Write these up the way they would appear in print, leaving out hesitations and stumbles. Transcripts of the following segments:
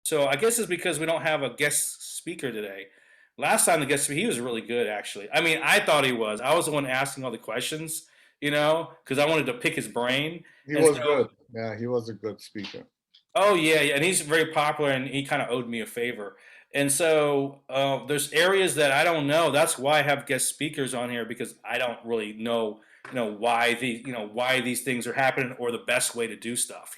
So I guess it's because we don't have a guest speaker today. Last time the guest speaker, he was really good actually. I mean, I thought he was. I was the one asking all the questions, because I wanted to pick his brain. He And was so, good. Yeah, he was a good speaker. oh yeah, yeah, and he's very popular, and he kind of owed me a favor. And so there's areas that I don't know. That's why I have guest speakers on here because I don't really know, why these things are happening or the best way to do stuff.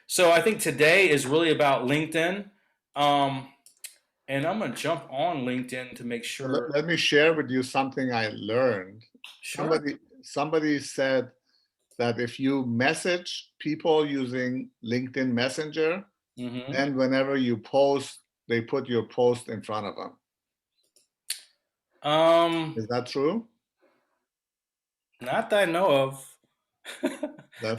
So I think today is really about LinkedIn. Um, and I'm gonna jump on LinkedIn to make So sure. let me share with you something I learned. Sure. Somebody said that if you message people using LinkedIn Messenger, Hmm. then whenever you post, they put your post in front of them. Um, Is that true? Not that I know of.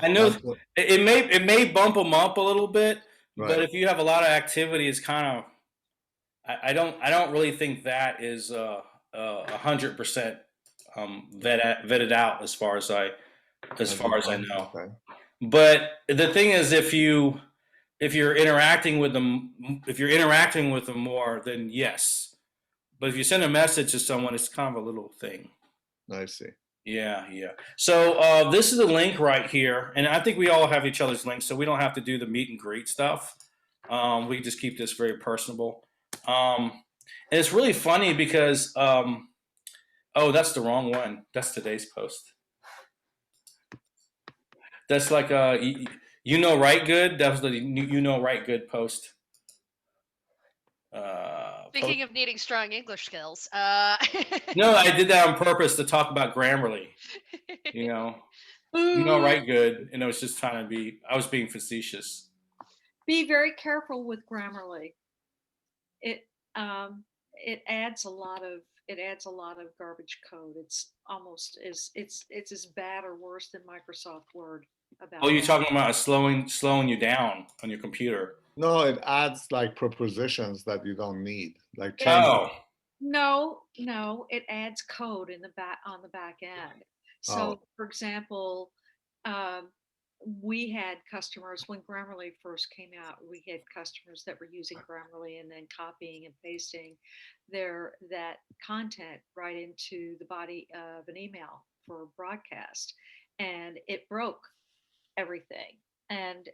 I know That's what, it may bump them up a little bit, but right. if you have a lot of activity, it's kind of I don't really think that is 100% vetted out as As you far as I know. know. Okay. But the thing is, if you're interacting with them more, then yes. But if you send a message to someone, it's kind of a little thing. I see. Yeah, yeah. So this is a link right here, and I think we all have each other's links, so we don't have to do the meet and greet stuff. We just keep this very personable. And it's really funny because oh, that's the wrong one. That's today's post. That's like right good. That was the right good post. Post. Speaking of needing strong English skills, No, I did that on purpose to talk about Grammarly. You know, Boo! right good, and I was just trying to be. I was being facetious. Be very careful with Grammarly. It it adds a lot of garbage code. It's almost as it's as bad or worse than Microsoft Word Oh, about you're that. talking about slowing you down on your computer. No, it adds like prepositions that you don't need, like It change. Oh, no, it adds code in the back on the back end. Oh, So, for example, um, we had customers when Grammarly first came out. We had customers that were using Grammarly and then copying and pasting that content right into the body of an email for broadcast, and it broke everything. And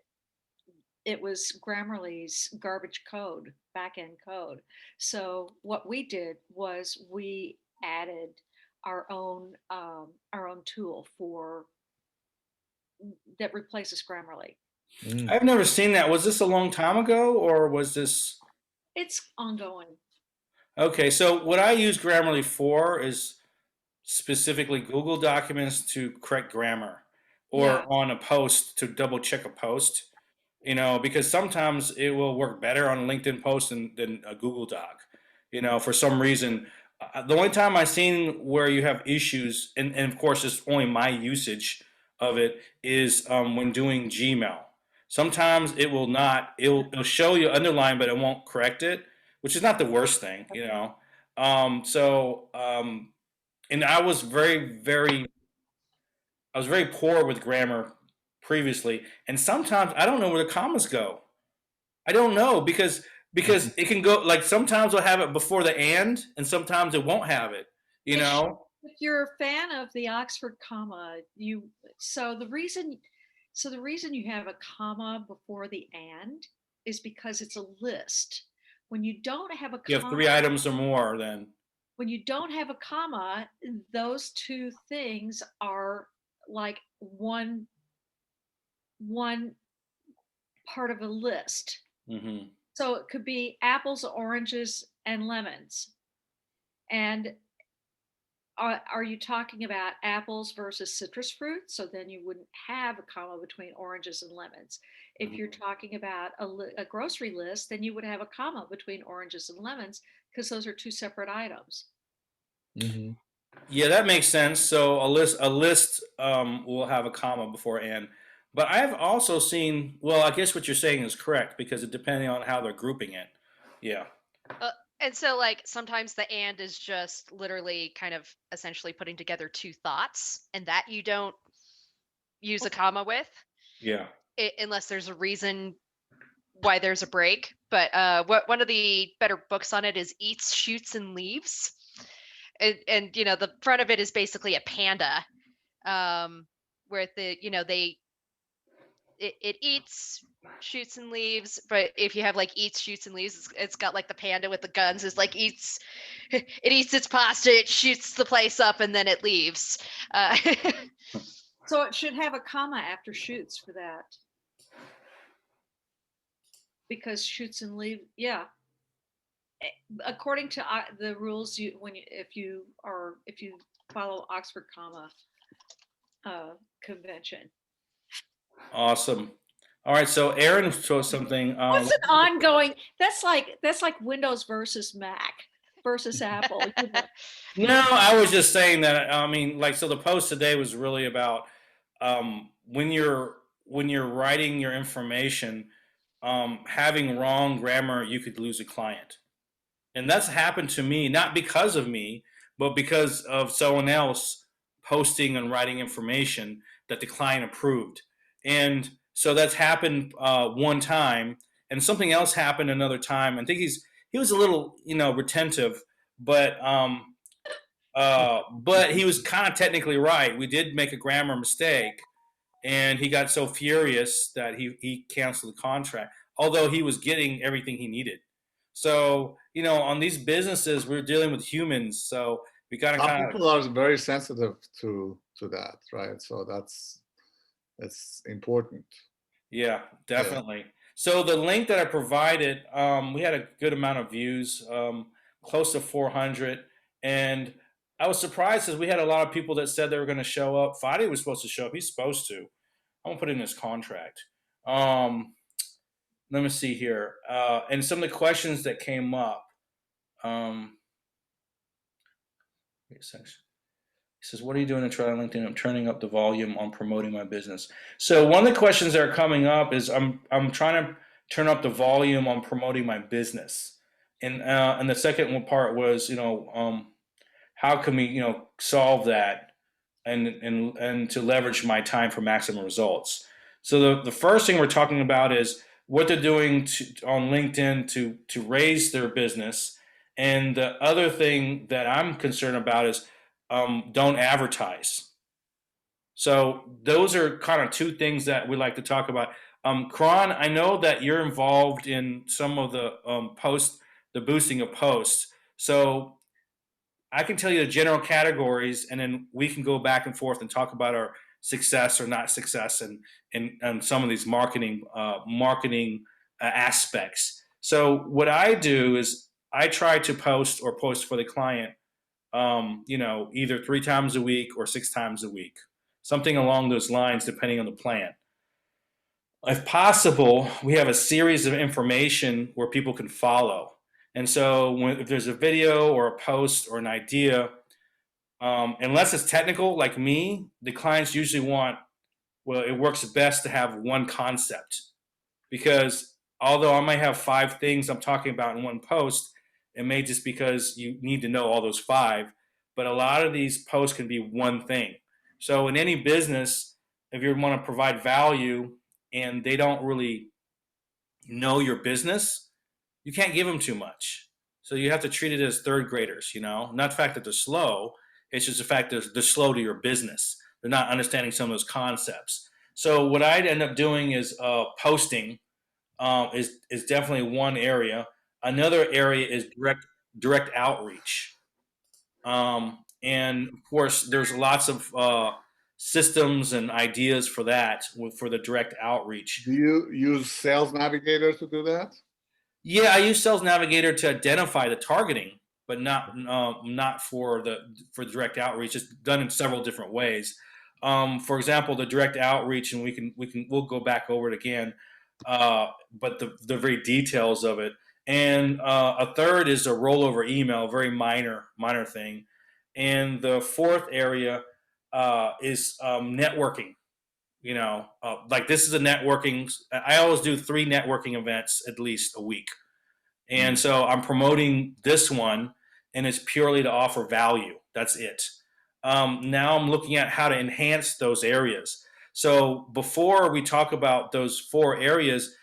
it was Grammarly's garbage code, back end code. So what we did was we added our own tool for that replaces Grammarly. mm, I've never seen that. Was this a long time ago, or was this? It's ongoing. Okay, so what I use Grammarly for is specifically Google Documents to correct grammar, Yeah. or on a post to double check a post. Because sometimes it will work better on a LinkedIn post than a Google Doc. For some reason, the only time I've seen where you have issues, and of course it's only my usage of it, is when doing Gmail. Sometimes it will not. It'll show you underline, but it won't correct it, which is not the worst thing. And I was very poor with grammar previously, and sometimes I don't know where the commas go. I don't know because mhm. it can go like sometimes I'll have it before the and sometimes it won't have it. You If know? if you're a fan of the Oxford comma, you so the reason you have a comma before the and is because it's a list. When you don't have a You have comma, three items or more, then when you don't have a comma, those two things are like one part of a list. hmm So it could be apples, oranges, and lemons. And are you talking about apples versus citrus fruit? So then you wouldn't have a comma between oranges and lemons. If you're talking about a grocery list, then you would have a comma between oranges and lemons because those are two separate items. Mhm. yeah, that makes sense. So a list will have a comma before and. But I've also seen. Well, I guess what you're saying is correct because it depending on how they're grouping it. Yeah. uh, and so like sometimes the and is just literally kind of essentially putting together two thoughts, and that you don't use a comma with Yeah. unless there's a reason why there's a break. But one of the better books on it is Eats, Shoots, and Leaves. And the front of it is basically a panda, where it eats, shoots, and leaves. But if you have like eats, shoots, and leaves, it's got like the panda with the guns is like eats, it eats its pasta, it shoots the place up, and then it leaves. So it should have a comma after shoots for that. Because shoots and leave, yeah. According to the rules, if you follow Oxford comma convention. Awesome. All right, so Aaron chose something. What's an ongoing? That's like Windows versus Mac versus Apple. No, I was just saying that. I mean, like, so the post today was really about when you're writing your information, having wrong grammar, you could lose a client, and that's happened to me, not because of me, but because of someone else posting and writing information that the client approved, and so that's happened one time, and something else happened another time. I think he was a little retentive, but he was kind of technically right. We did make a grammar mistake, and he got so furious that he canceled the contract, although he was getting everything he needed. So, on these businesses, we're dealing with humans, so we got to Some kind of, people are very sensitive to that, right? So that's important. yeah, definitely. So the link that I provided, we had a good amount of views, close to 400, and I was surprised because we had a lot of people that said they were going to show up. Fadi was supposed to show up. He's supposed to. I'm gonna put it in his contract. Let me see here, and some of the questions that came up. Wait a second. He says, "What are you doing to try on LinkedIn? I'm turning up the volume on promoting my business." So one of the questions that are coming up is I'm trying to turn up the volume on promoting my business, and the second one part was how can we solve that and to leverage my time for maximum results. So the first thing we're talking about is what they're doing on LinkedIn to raise their business, and the other thing that I'm concerned about is don't advertise. So those are kind of two things that we like to talk about. Kron, I know that you're involved in some of the the boosting of posts. So I can tell you the general categories, and then we can go back and forth and talk about our success or not success, and some of these marketing aspects. So what I do is I try to post for the client, either 3 times a week or 6 times a week, something along those lines, depending on the plan. If possible, we have a series of information where people can follow. And so if there's a video or a post or an idea, unless it's technical like me, the clients usually it works best to have one concept. Because although I might have 5 things I'm talking about in one post, it may just because you need to know all those 5. But a lot of these posts can be one thing. So in any business, if you want to provide value and they don't really know your business, you can't give them too much. So you have to treat it as third graders, not the fact that they're slow. It's just the fact that they're slow to your business. They're not understanding some of those concepts. So what I'd end up doing is posting is definitely one area. Another area is direct outreach. And of course, there's lots of systems and ideas for that for the direct outreach. Do you use Sales Navigator to do that? Yeah, I use Sales Navigator to identify the targeting, but not for the direct outreach. It's done in several different ways. For example, the direct outreach, and we'll go back over it again. But the very details of it, and a third is a rollover email, very minor thing, and the fourth area is networking. Like this is a networking. I always do 3 networking events at least a week. And so I'm promoting this one, and it's purely to offer value. That's it. Now I'm looking at how to enhance those areas. So before we talk about those 4 areas,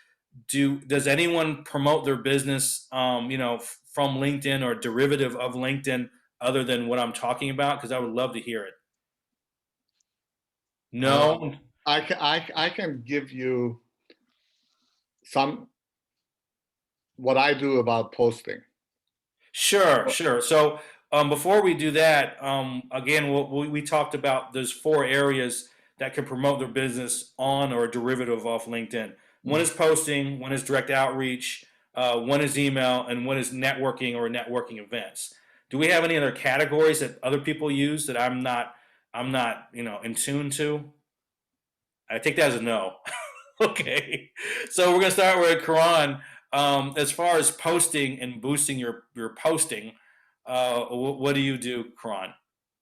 does anyone promote their business, from LinkedIn or derivative of LinkedIn other than what I'm talking about? Because I would love to hear it. Um, No. I can give you some what I do about posting. Sure, sure. So before we do that, again, we talked about there's four areas that can promote their business on or a derivative of LinkedIn. One Mhm. is posting, one is direct outreach, one is email, and one is networking or networking events. Do we have any other categories that other people use that I'm not in tune to? I take that as a no. Okay, so we're gonna start with Karan. As far as posting and boosting your posting, what do you do, Karan?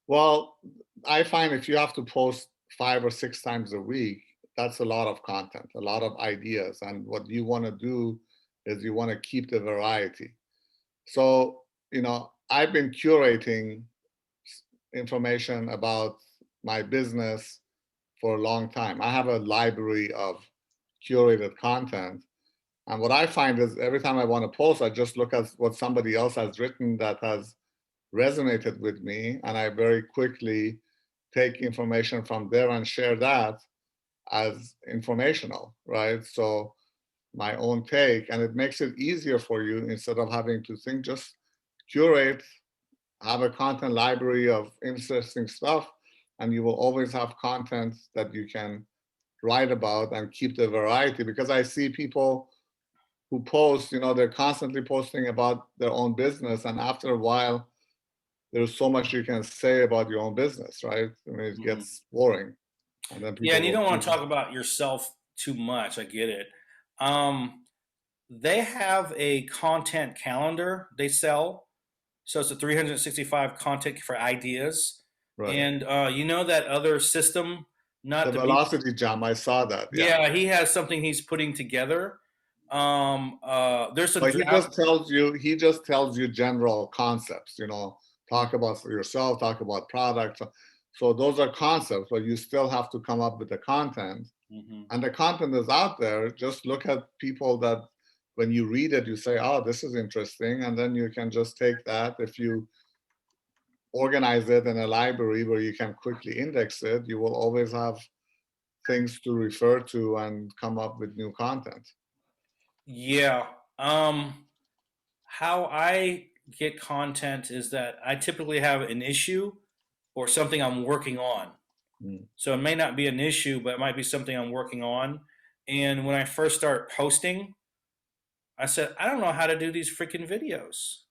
Well, I find if you have to post 5 or 6 times a week, that's a lot of content, a lot of ideas. And what you want to do is you want to keep the variety. So, I've been curating information about my business for a long time. I have a library of curated content. And what I find is every time I want to post, I just look at what somebody else has written that has resonated with me, and I very quickly take information from there and share that as informational, right? So my own take, and it makes it easier for you instead of having to think, just curate, have a content library of interesting stuff, and you will always have content that you can write about and keep the variety. Because I see people who post, they're constantly posting about their own business, and after a while, there's so much you can say about your own business, right? I mean, it Mhm. gets boring, and then Yeah, people and you will don't want keep. to talk about yourself too much. I get it. Um, they have a content calendar they sell, so it's a 365 content for ideas, Right. and you know that other system, The not to be. velocity jump, I saw that. Yeah. Yeah, he has something he's putting together. There's a But he draft. just tells you general concepts, Mm, talk about yourself, talk about products. So those are concepts, but you still have to come up with the content. mhm. And the content is out there. Just look at people that when you read it, you say, oh, this is interesting. And then you can just take that. If you organize it in a library where you can quickly index it, you will always have things to refer to and come up with new content. Yeah. Um, how I get content is that I typically have an issue or something I'm working on. Mm. So it may not be an issue, but it might be something I'm working on. And when I first start posting, I said, I don't know how to do these freaking videos.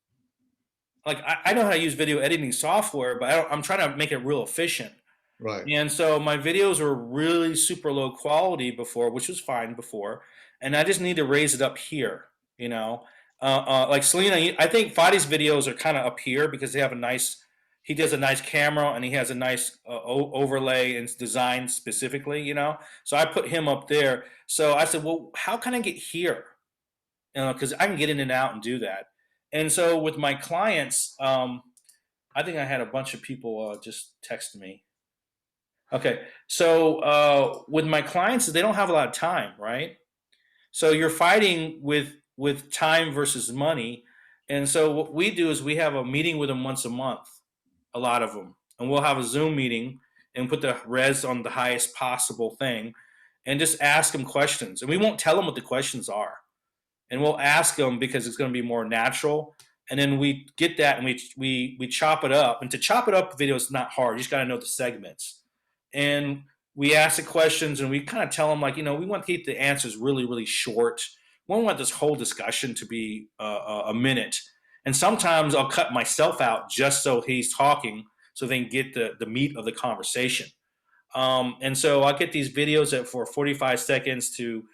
Like I know how to use video editing software, but I'm trying to make it real efficient. Right. And so my videos were really super low quality before, which was fine before, and I just need to raise it up here. You know, like Selena, I think Fadi's videos are kind of up here because they have a nice. He does a nice camera and he has a nice overlay and design specifically. So I put him up there. So I said, well, how can I get here? Because I can get in and out and do that. And so with my clients, I think I had a bunch of people just text me. Okay. So with my clients, they don't have a lot of time, right? So you're fighting with time versus money. And so what we do is we have a meeting with them once a month, a lot of them. And we'll have a Zoom meeting and put the res on the highest possible thing and just ask them questions. And we won't tell them what the questions are. And we'll ask them because it's going to be more natural. And then we get that and we chop it up. And to chop it up, video is not hard. You just got to know the segments. And we ask the questions and we kind of tell them like, we want to keep the answers really, really short. We don't want this whole discussion to be a minute. And sometimes I'll cut myself out just so he's talking so they can get the meat of the conversation. And so I get these videos that for 45 seconds to,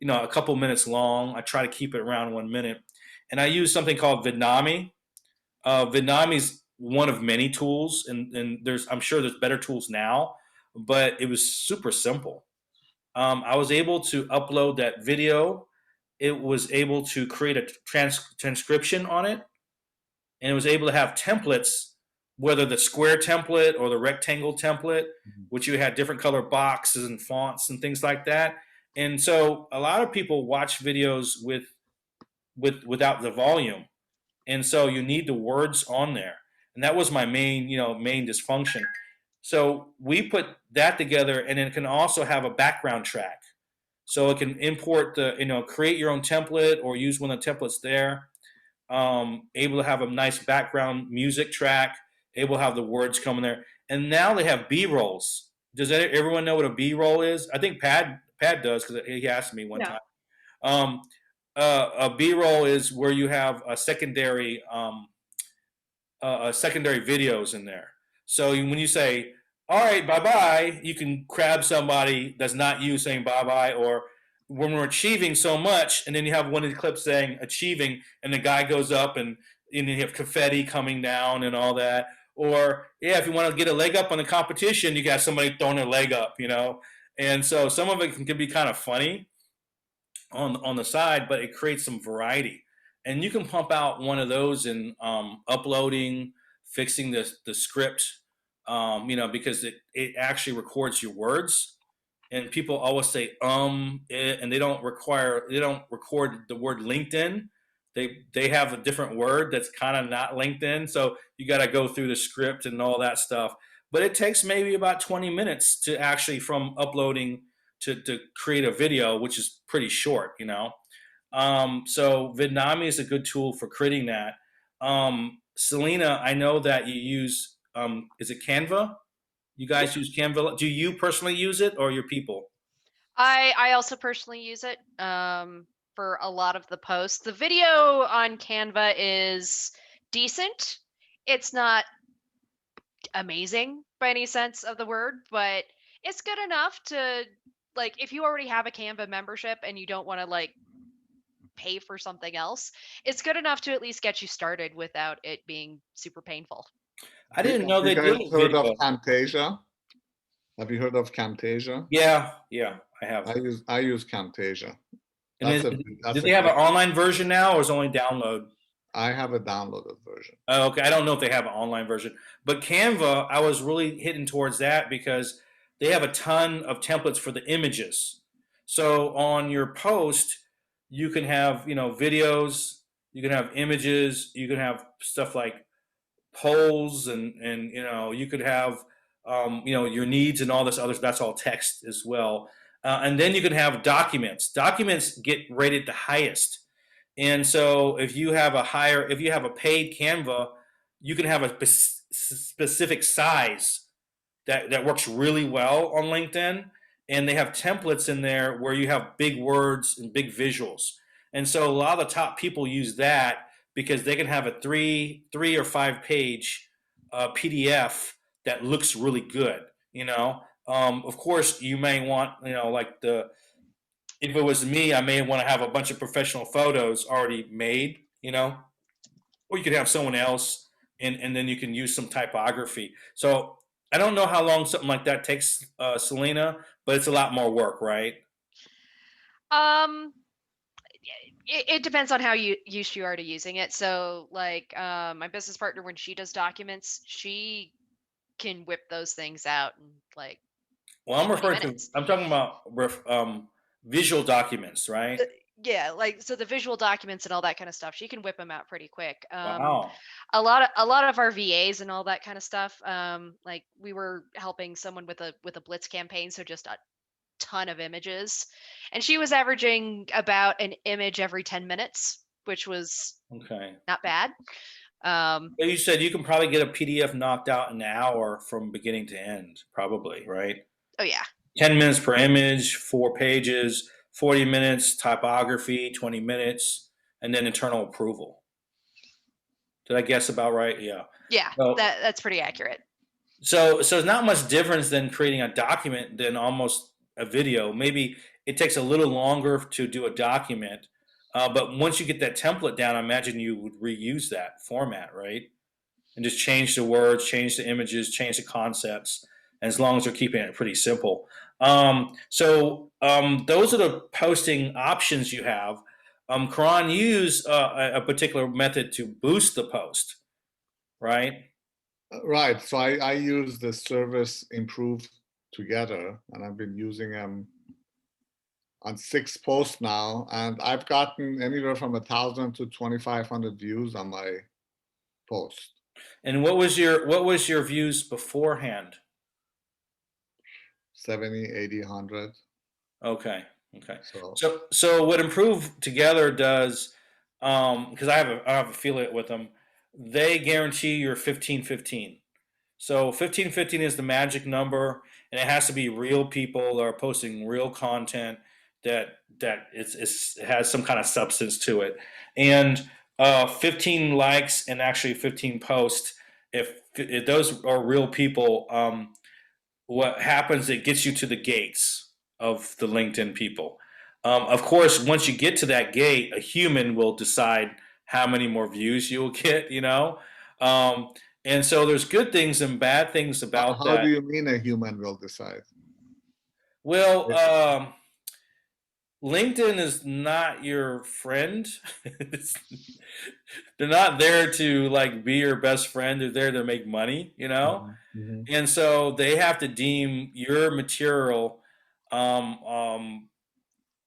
a couple minutes long. I try to keep it around 1 minute. And I use something called Vidnami. Vidnami is one of many tools, and I'm sure there's better tools now, but it was super simple. I was able to upload that video. It was able to create a transcription on it, and it was able to have templates, whether the square template or the rectangle template, Mhm. which you had different color boxes and fonts and things like that. And so a lot of people watch videos without the volume, and so you need the words on there. And that was my main dysfunction. So we put that together, and it can also have a background track, so it can import create your own template or use one of the templates there. Able to have a nice background music track, able to have the words coming there. And now they have B rolls. Does everyone know what a B roll is? I think Pad does, because he asked me one Yeah. time. um, a B roll is where you have secondary videos in there. So when you say, all right, bye bye, you can grab somebody that's not you saying bye bye, or when we're achieving so much, and then you have one of the clips saying achieving, and the guy goes up, and you have confetti coming down and all that. Or, yeah, if you want to get a leg up on the competition, you got somebody throwing their leg up. And so some of it can be kind of funny on the side, but it creates some variety. And you can pump out one of those in uploading, fixing the script, because it actually records your words. And people always say and they don't record the word LinkedIn. They have a different word that's kind of not LinkedIn, so you got to go through the script and all that stuff. But it takes maybe about 20 minutes to actually from uploading to create a video, which is pretty short. So Vidnami is a good tool for creating that. Selena, I know that you use, is it Canva? You guys use Canva? Do you personally use it, or your people? I also personally use it for a lot of the posts. The video on Canva is decent. It's not amazing by any sense of the word, but it's good enough to, like, if you already have a Canva membership and you don't want to like pay for something else, it's good enough to at least get you started without it being super painful. I didn't know Have you they guys did heard of video. Camtasia? Have you heard of Camtasia? Yeah, I have. I use Camtasia. And That's do a they have an great. online version now, or is it only download? I have a downloaded version. Oh, okay, I don't know if they have an online version, but Canva, I was really hitting towards that because they have a ton of templates for the images. So on your post, you can have videos, you can have images, you can have stuff like polls, and you could have your needs and all this other. That's all text as well. And then you can have documents. Documents get rated the highest. And so if you have a paid Canva, you can have a specific size that works really well on LinkedIn. And they have templates in there where you have big words and big visuals. And so a lot of the top people use that because they can have a three or 5 page PDF that looks really good. Of course, you may want, like if it was me, I may want to have a bunch of professional photos already made. Or you could have someone else, and then you can use some typography. So I don't know how long something like that takes, Selena, but it's a lot more work, right? Um, it depends on how used you are to using it. So, like, my business partner, when she does documents, she can whip those things out in like Well, 20 minutes. I'm talking about visual documents, right? Yeah, like, so the visual documents and all that kind of stuff, she can whip them out pretty quick. Wow. A lot of our VAs and all that kind of stuff. Like, we were helping someone with a blitz campaign, so just a ton of images, and she was averaging about an image every 10 minutes, which was Okay. not bad. So you said you can probably get a PDF knocked out in an hour from beginning to end, probably, right? Oh yeah. 10 minutes per image, 4 pages, 40 minutes typography, 20 minutes, and then internal approval. Did I guess about right? Yeah. Yeah, So, that's pretty accurate. so it's not much difference than creating a document than almost a video. Maybe it takes a little longer to do a document, but once you get that template down, I imagine you would reuse that format, right? And just change the words, change the images, change the concepts, as long as they're keeping it pretty simple. So those are the posting options you have. Karan, you use a particular method to boost the post, right? Right. So I use the service improve together, and I've been using them on 6 posts now, and I've gotten anywhere from 1,000 to 2,500 views on my post. And what was your views beforehand? 70, 80, 100. Okay. Okay. So So what Improve Together does, because I have affiliate with them, they guarantee your 15-15. So 15-15 is the magic number, and it has to be real people that are posting real content that it has some kind of substance to it. And 15 likes and actually 15 posts, if those are real people, what happens, it gets you to the gates of the LinkedIn people. Of course, once you get to that gate, a human will decide how many more views you will get, um, and so there's good things and bad things about how do that. you mean a human will decide? Well, It- LinkedIn is not your friend. They're not there to like be your best friend. They're there to make money, Mhm, mhm. and so they have to deem your material um, um,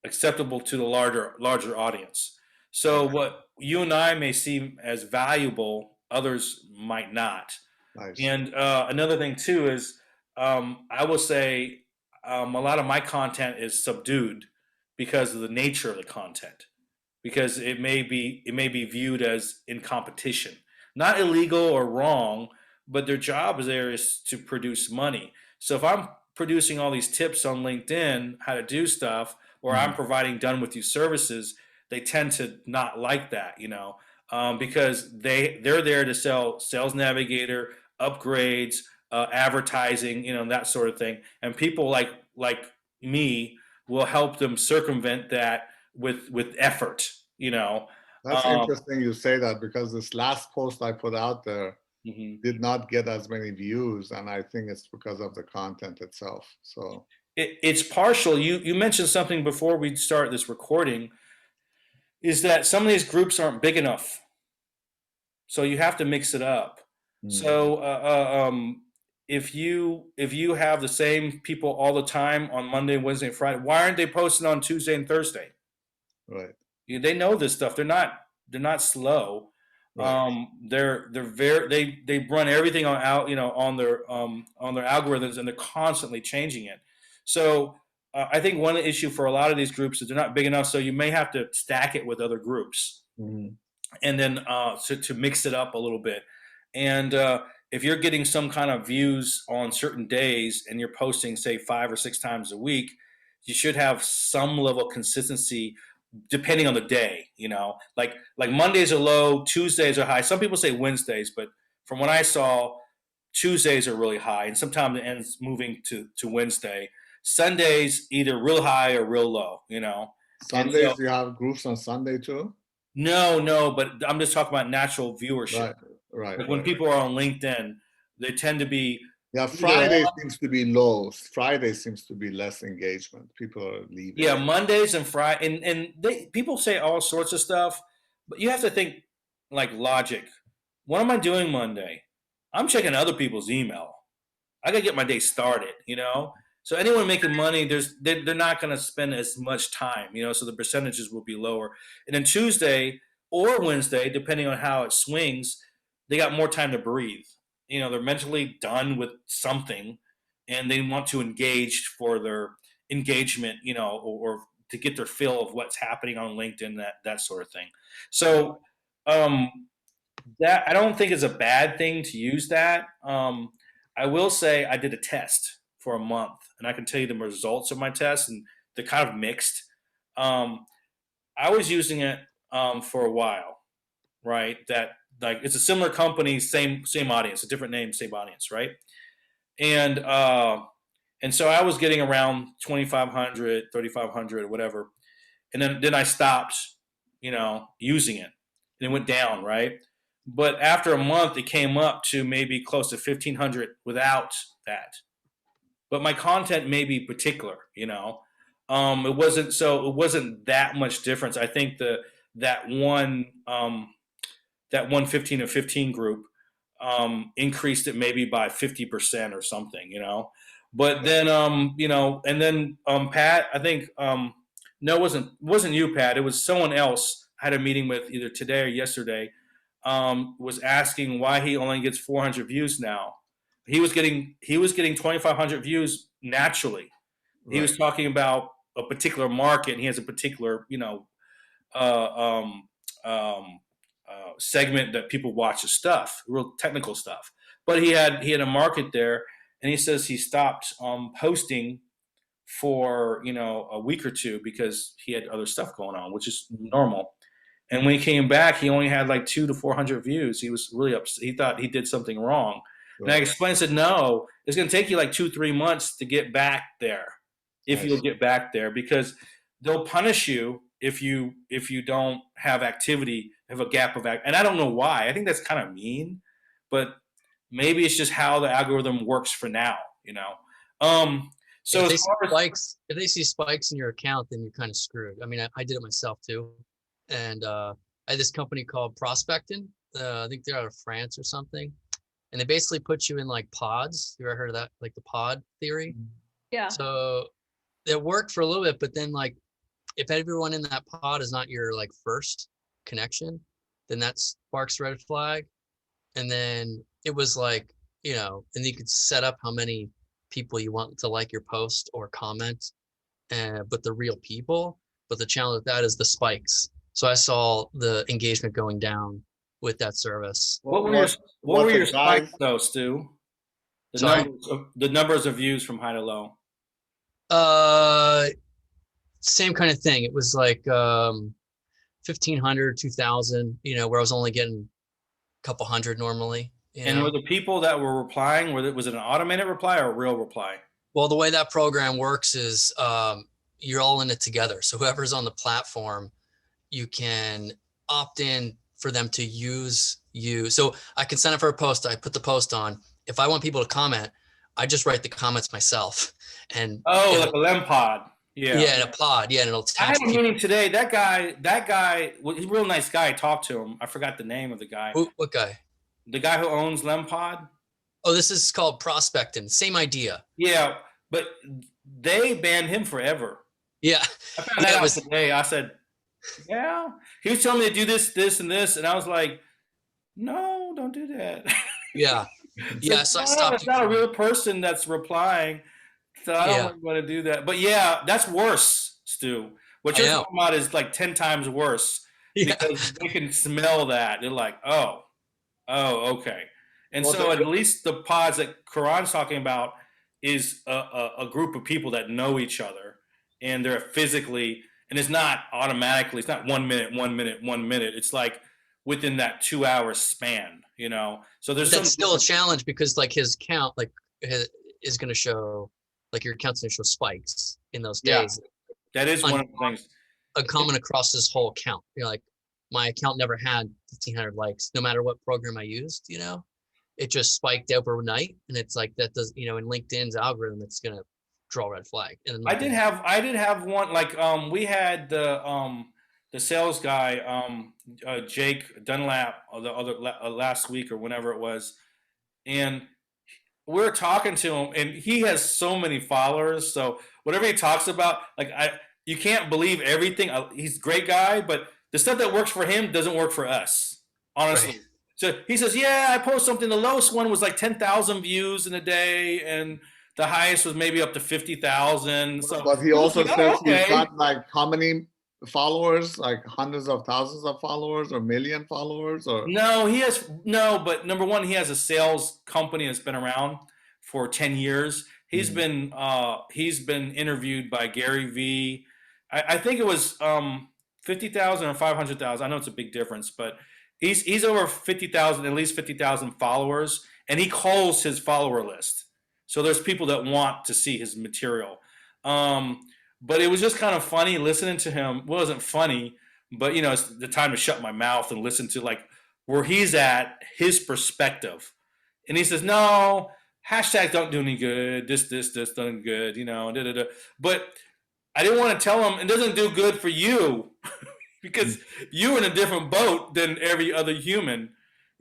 acceptable to the larger audience. So Okay, what you and I may see as valuable, others might not. I see. And another thing too is, I will say, a lot of my content is subdued because of the nature of the content, because it may be viewed as in competition, not illegal or wrong, but their job there is to produce money. So if I'm producing all these tips on LinkedIn how to do stuff, or I'm Mhm. providing done with you services, they tend to not like that, because they're there to sell Sales Navigator upgrades, advertising, that sort of thing, and people like me will help them circumvent that with effort, That's um, interesting you say that because this last post I put out there mhm. did not get as many views, and I think it's because of the content itself. So It's partial. You mentioned something before we start this recording, is that some of these groups aren't big enough, so you have to mix it up. mm, So if you have the same people all the time on Monday, Wednesday, and Friday, why aren't they posting on Tuesday and Thursday? right, They know this stuff. They're not slow. right. They're very they run everything on out on their algorithms, and they're constantly changing it. So I think one issue for a lot of these groups is they're not big enough. So you may have to stack it with other groups, Mhm. and then to mix it up a little bit. And if you're getting some kind of views on certain days and you're posting, say, 5 or 6 times a week, you should have some level of consistency depending on the day. Like Mondays are low, Tuesdays are high. Some people say Wednesdays, but from what I saw, Tuesdays are really high, and sometimes it ends moving to Wednesday. Sundays either real high or real low. And so Sundays, you have groups on Sunday too? no, no, but I'm just talking about natural viewership. Right, right, Like when right. people are on LinkedIn, they tend to be Yeah, either Friday on. seems to be low. Friday seems to be less engagement. People are Yeah, leaving. Mondays and Friday, and people say all sorts of stuff, but you have to think like logic. What am I doing Monday? I'm checking other people's email. I gotta get my day started. So anyone making money, they're not gonna spend as much time. So the percentages will be lower. And then Tuesday or Wednesday, depending on how it swings, they got more time to breathe. They're mentally done with something, and they want to engage for their engagement, or to get their fill of what's happening on LinkedIn, that sort of thing. So um, that I don't think is a bad thing to use that. I will say I did a test for a month, and I can tell you the results of my test, and they're kind of mixed. Um, I was using it for a while, right? That like it's a similar company, same audience, a different name, same audience, right? And and so I was getting around 2,500, 3,500, whatever, and then I stopped, using it, and it went down, right? But after a month, it came up to maybe close to 1,500 without that. But my content may be particular, it wasn't that much difference. I think that one that one 15 and 15 group increased it maybe by 50% or something. But then and then Pat, I think No, it wasn't you, Pat. It was someone else I had a meeting with either today or yesterday. Was asking why he only gets 400 views now. He was getting 2,500 views naturally. He Right. was talking about a particular market, and he has a particular, uh, um, segment that people watch his stuff, real technical stuff. But he had a market there, and he says he stopped posting for a week or two because he had other stuff going on, which is normal. And when he came back, he only had like 200 to 400 views. He was really upset. He thought he did something wrong. And I Right. explained, said, no, it's going to take you like 2-3 months to get back there, if I you'll see. get back there, because they'll punish you if you don't have activity, have a gap of act. And I don't know why. I think that's kind of mean, but maybe it's just how the algorithm works for now. You know. Um. So If as they see far as spikes, if they see spikes in your account, then you're kind of screwed. I mean, I did it myself too, and I had this company called Prospectin. I think they're out of France or something, and they basically put you in like pods. You ever heard of that? Like the pod theory. Yeah. So it worked for a little bit, but then like if everyone in that pod is not your like first connection, then that sparks red flag. And then it was like, and you could set up how many people you want to like your post or comment, but the real people. But the challenge with that is the spikes. So I saw the engagement going down with that service. what were your What what what were the your guys? spikes though, Stu? The Sorry. numbers of views from high to low. Uh, Same kind of thing. It was like 1,500, 2,000, where I was only getting a couple hundred normally. And were the people that were replying, was it an automated reply or a real reply? Well, the way that program works is you're all in it together. So whoever's on the platform, you can opt in for them to use you. So I can sign up for a post. I put the post on. If I want people to comment, I just write the comments myself. And Oh, like a lempod. Yeah. in a pod. Yeah, and it'll I tag had a people. meeting today. That guy, he's a real nice guy. I talked to him. I forgot the name of the guy. What guy? The guy who owns Lempod. Oh, this is called prospecting. Same idea. Yeah, but they banned him forever. Yeah. I found Yeah, that it out was today. I said, yeah. He was telling me to do this, this, and this, and I was like, no, don't do that. yeah. Yeah. So I stopped It's not a using real person that's replying. So I Yeah. don't want to do that. But yeah, that's worse, Stu. What I you're know. talking about is like 10 times worse Yeah. because they can smell that. They're like, oh, okay. And Well, so at least the pods that Karan's talking about is a group of people that know each other and they're physically, and it's not automatically, it's not 1 minute, 1 minute, 1 minute. It's like within that 2 hour span, So there's But some that's still a different- challenge because like his count is going to show like your account's going to show spikes in those Yeah. days. that is one of the things. Common across this whole account. Like my account never had 1,500 likes, no matter what program I used. It just spiked overnight, and it's like that does in LinkedIn's algorithm, it's going to draw a red flag. And I did have one like we had the sales guy Jake Dunlap the other last week or whenever it was, and we were talking to him, and he has so many followers. So whatever he talks about, like you can't believe everything. He's a great guy, but the stuff that works for him doesn't work for us, honestly. Right. So he says, "Yeah, I post something. The lowest one was like 10,000 views in a day, and the highest was maybe up to 50,000." So, But he I was also like, says "Oh, he's okay." got like how many followers? Like hundreds of thousands of followers or million followers or No, he has no. But number one, he has a sales company that's been around for 10 years. He's been interviewed by Gary V. I think it was 50,000 or 500,000. I know it's a big difference, but he's over 50,000, at least 50,000 followers, and he calls his follower list. So there's people that want to see his material. But it was just kind of funny listening to him. Well, it wasn't funny, but it's the time to shut my mouth and listen to like where he's at, his perspective. And he says, no, hashtags don't do any good. This doesn't good, da, da, da. But I didn't want to tell him it doesn't do good for you because you're in a different boat than every other human.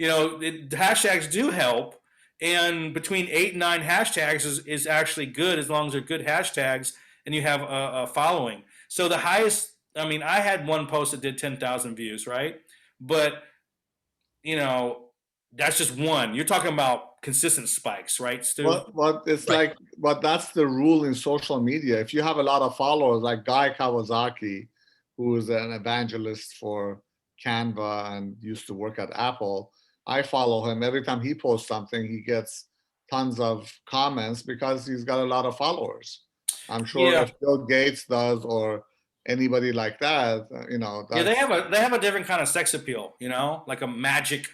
Hashtags do help. And between 8 and 9 hashtags is actually good as long as they're good hashtags and you have a following. So the highest, I mean, I had one post that did 10,000 views, right? But you know, that's just one. You're talking about consistent spikes, right, Stu? But it's Right. like, but that's the rule in social media. If you have a lot of followers, like Guy Kawasaki, who is an evangelist for Canva and used to work at Apple, I follow him. Every time he posts something, he gets tons of comments because he's got a lot of followers. I'm sure Yeah, if Bill Gates does or anybody like that, yeah. They that's. have a different kind of sex appeal, like a magic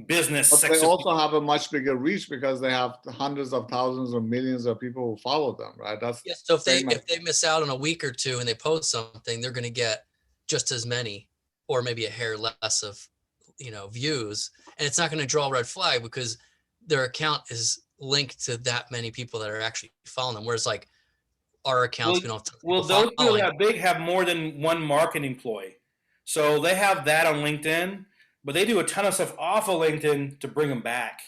business But they sex appeal. also have a much bigger reach because they have hundreds of thousands or millions of people who follow them, right? That's Yes. So if they same as if they miss out on a week or two and they post something, they're going to get just as many, or maybe a hair less of, views, and it's not going to draw a red flag because their account is linked to that many people that are actually following them. Whereas like our Well, accounts, we don't have tons of well, people those people following. that big have more than one marketing employee, so they have that on LinkedIn, but they do a ton of stuff off of LinkedIn to bring them back.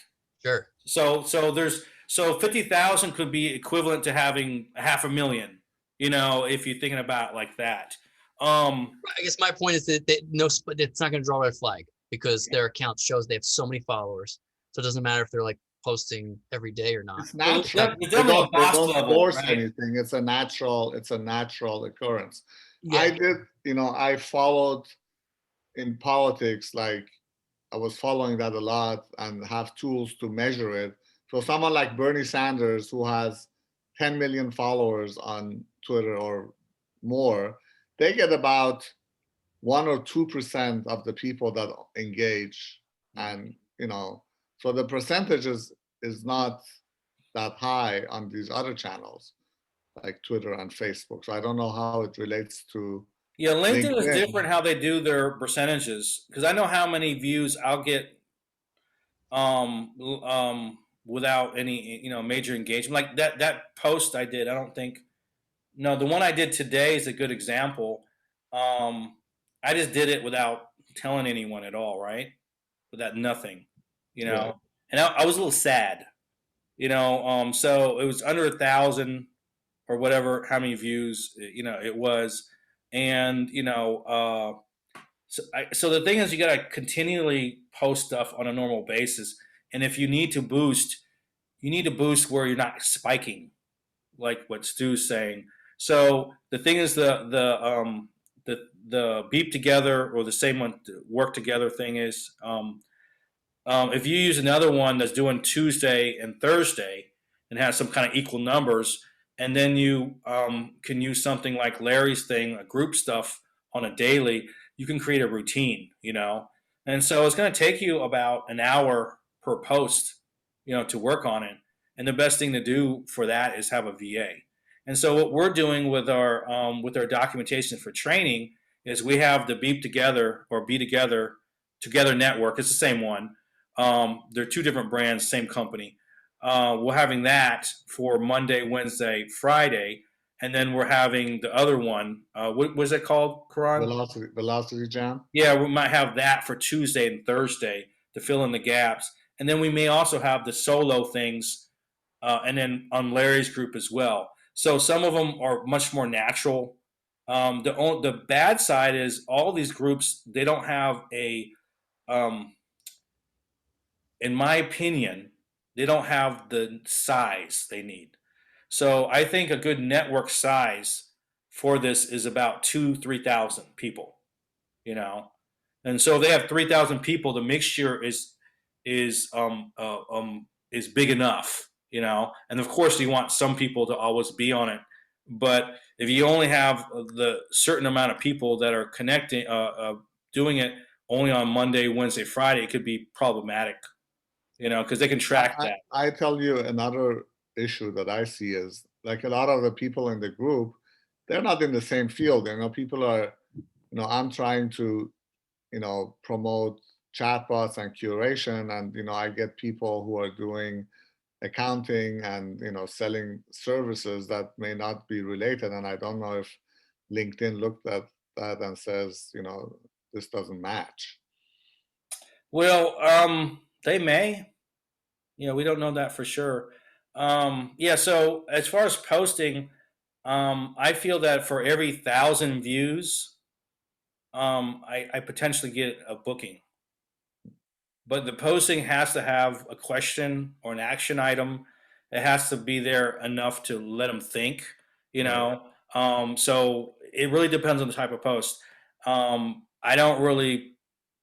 Sure. So 50,000 could be equivalent to having 500,000. If you're thinking about it like that. I guess my point is that it's not going to draw a red flag because their account shows they have so many followers. So it doesn't matter if they're like posting every day or not. it's Well, natural. it's They definitely a they boss don't level, force right? anything. It's a natural occurrence. I Yeah. did, I followed in politics, like I was following that a lot and have tools to measure it. So someone like Bernie Sanders, who has 10 million followers on Twitter or more, they get about 1 or 2% of the people that engage. And, so the percentage is not that high on these other channels like Twitter and Facebook. So I don't know how it relates to Yeah, LinkedIn is LinkedIn. different how they do their percentages because I know how many views I'll get without any major engagement. Like that post I did, I don't think no, the one I did today is a good example. Um, I just did it without telling anyone at all, right? Without nothing, you Right. know. And I was a little sad, So it was under 1,000 or whatever, how many views, it was, and so the thing is, you got to continually post stuff on a normal basis, and if you need to boost, you need to boost where you're not spiking, like what Stu's saying. So the thing is, the beep together or the same one work together thing is, if you use another one that's doing Tuesday and Thursday and has some kind of equal numbers, and then you can use something like Larry's thing, a group stuff on a daily, you can create a routine, And so it's going to take you about an hour per post, to work on it. And the best thing to do for that is have a VA. And so what we're doing with our documentation for training is we have the Beep Together or Be Together Network. It's the same one. They're two different brands, same company. We're having that for Monday, Wednesday, Friday, and then we're having the other one. What was it called, Karan? Velocity Jam. Yeah, we might have that for Tuesday and Thursday to fill in the gaps, and then we may also have the solo things, and then on Larry's group as well. So some of them are much more natural. The bad side is all these groups, they don't have um, in my opinion, they don't have the size they need. So I think a good network size for this is about 3,000 people, you know. And so if they have 3,000 people, the mixture is big enough, And of course, you want some people to always be on it, but if you only have the certain amount of people that are connecting, doing it only on Monday, Wednesday, Friday, it could be problematic, because they can track that. I tell you another issue that I see is like a lot of the people in the group, they're not in the same field. People are, I'm trying to, promote chatbots and curation, and I get people who are doing accounting and selling services that may not be related. And I don't know if LinkedIn looked at that and says, this doesn't match. Well, they may. We don't know that for sure. Yeah. So as far as posting, I feel that for every 1,000 views, I potentially get a booking. But the posting has to have a question or an action item. It has to be there enough to let them think, you Right. know. So it really depends on the type of post. I don't really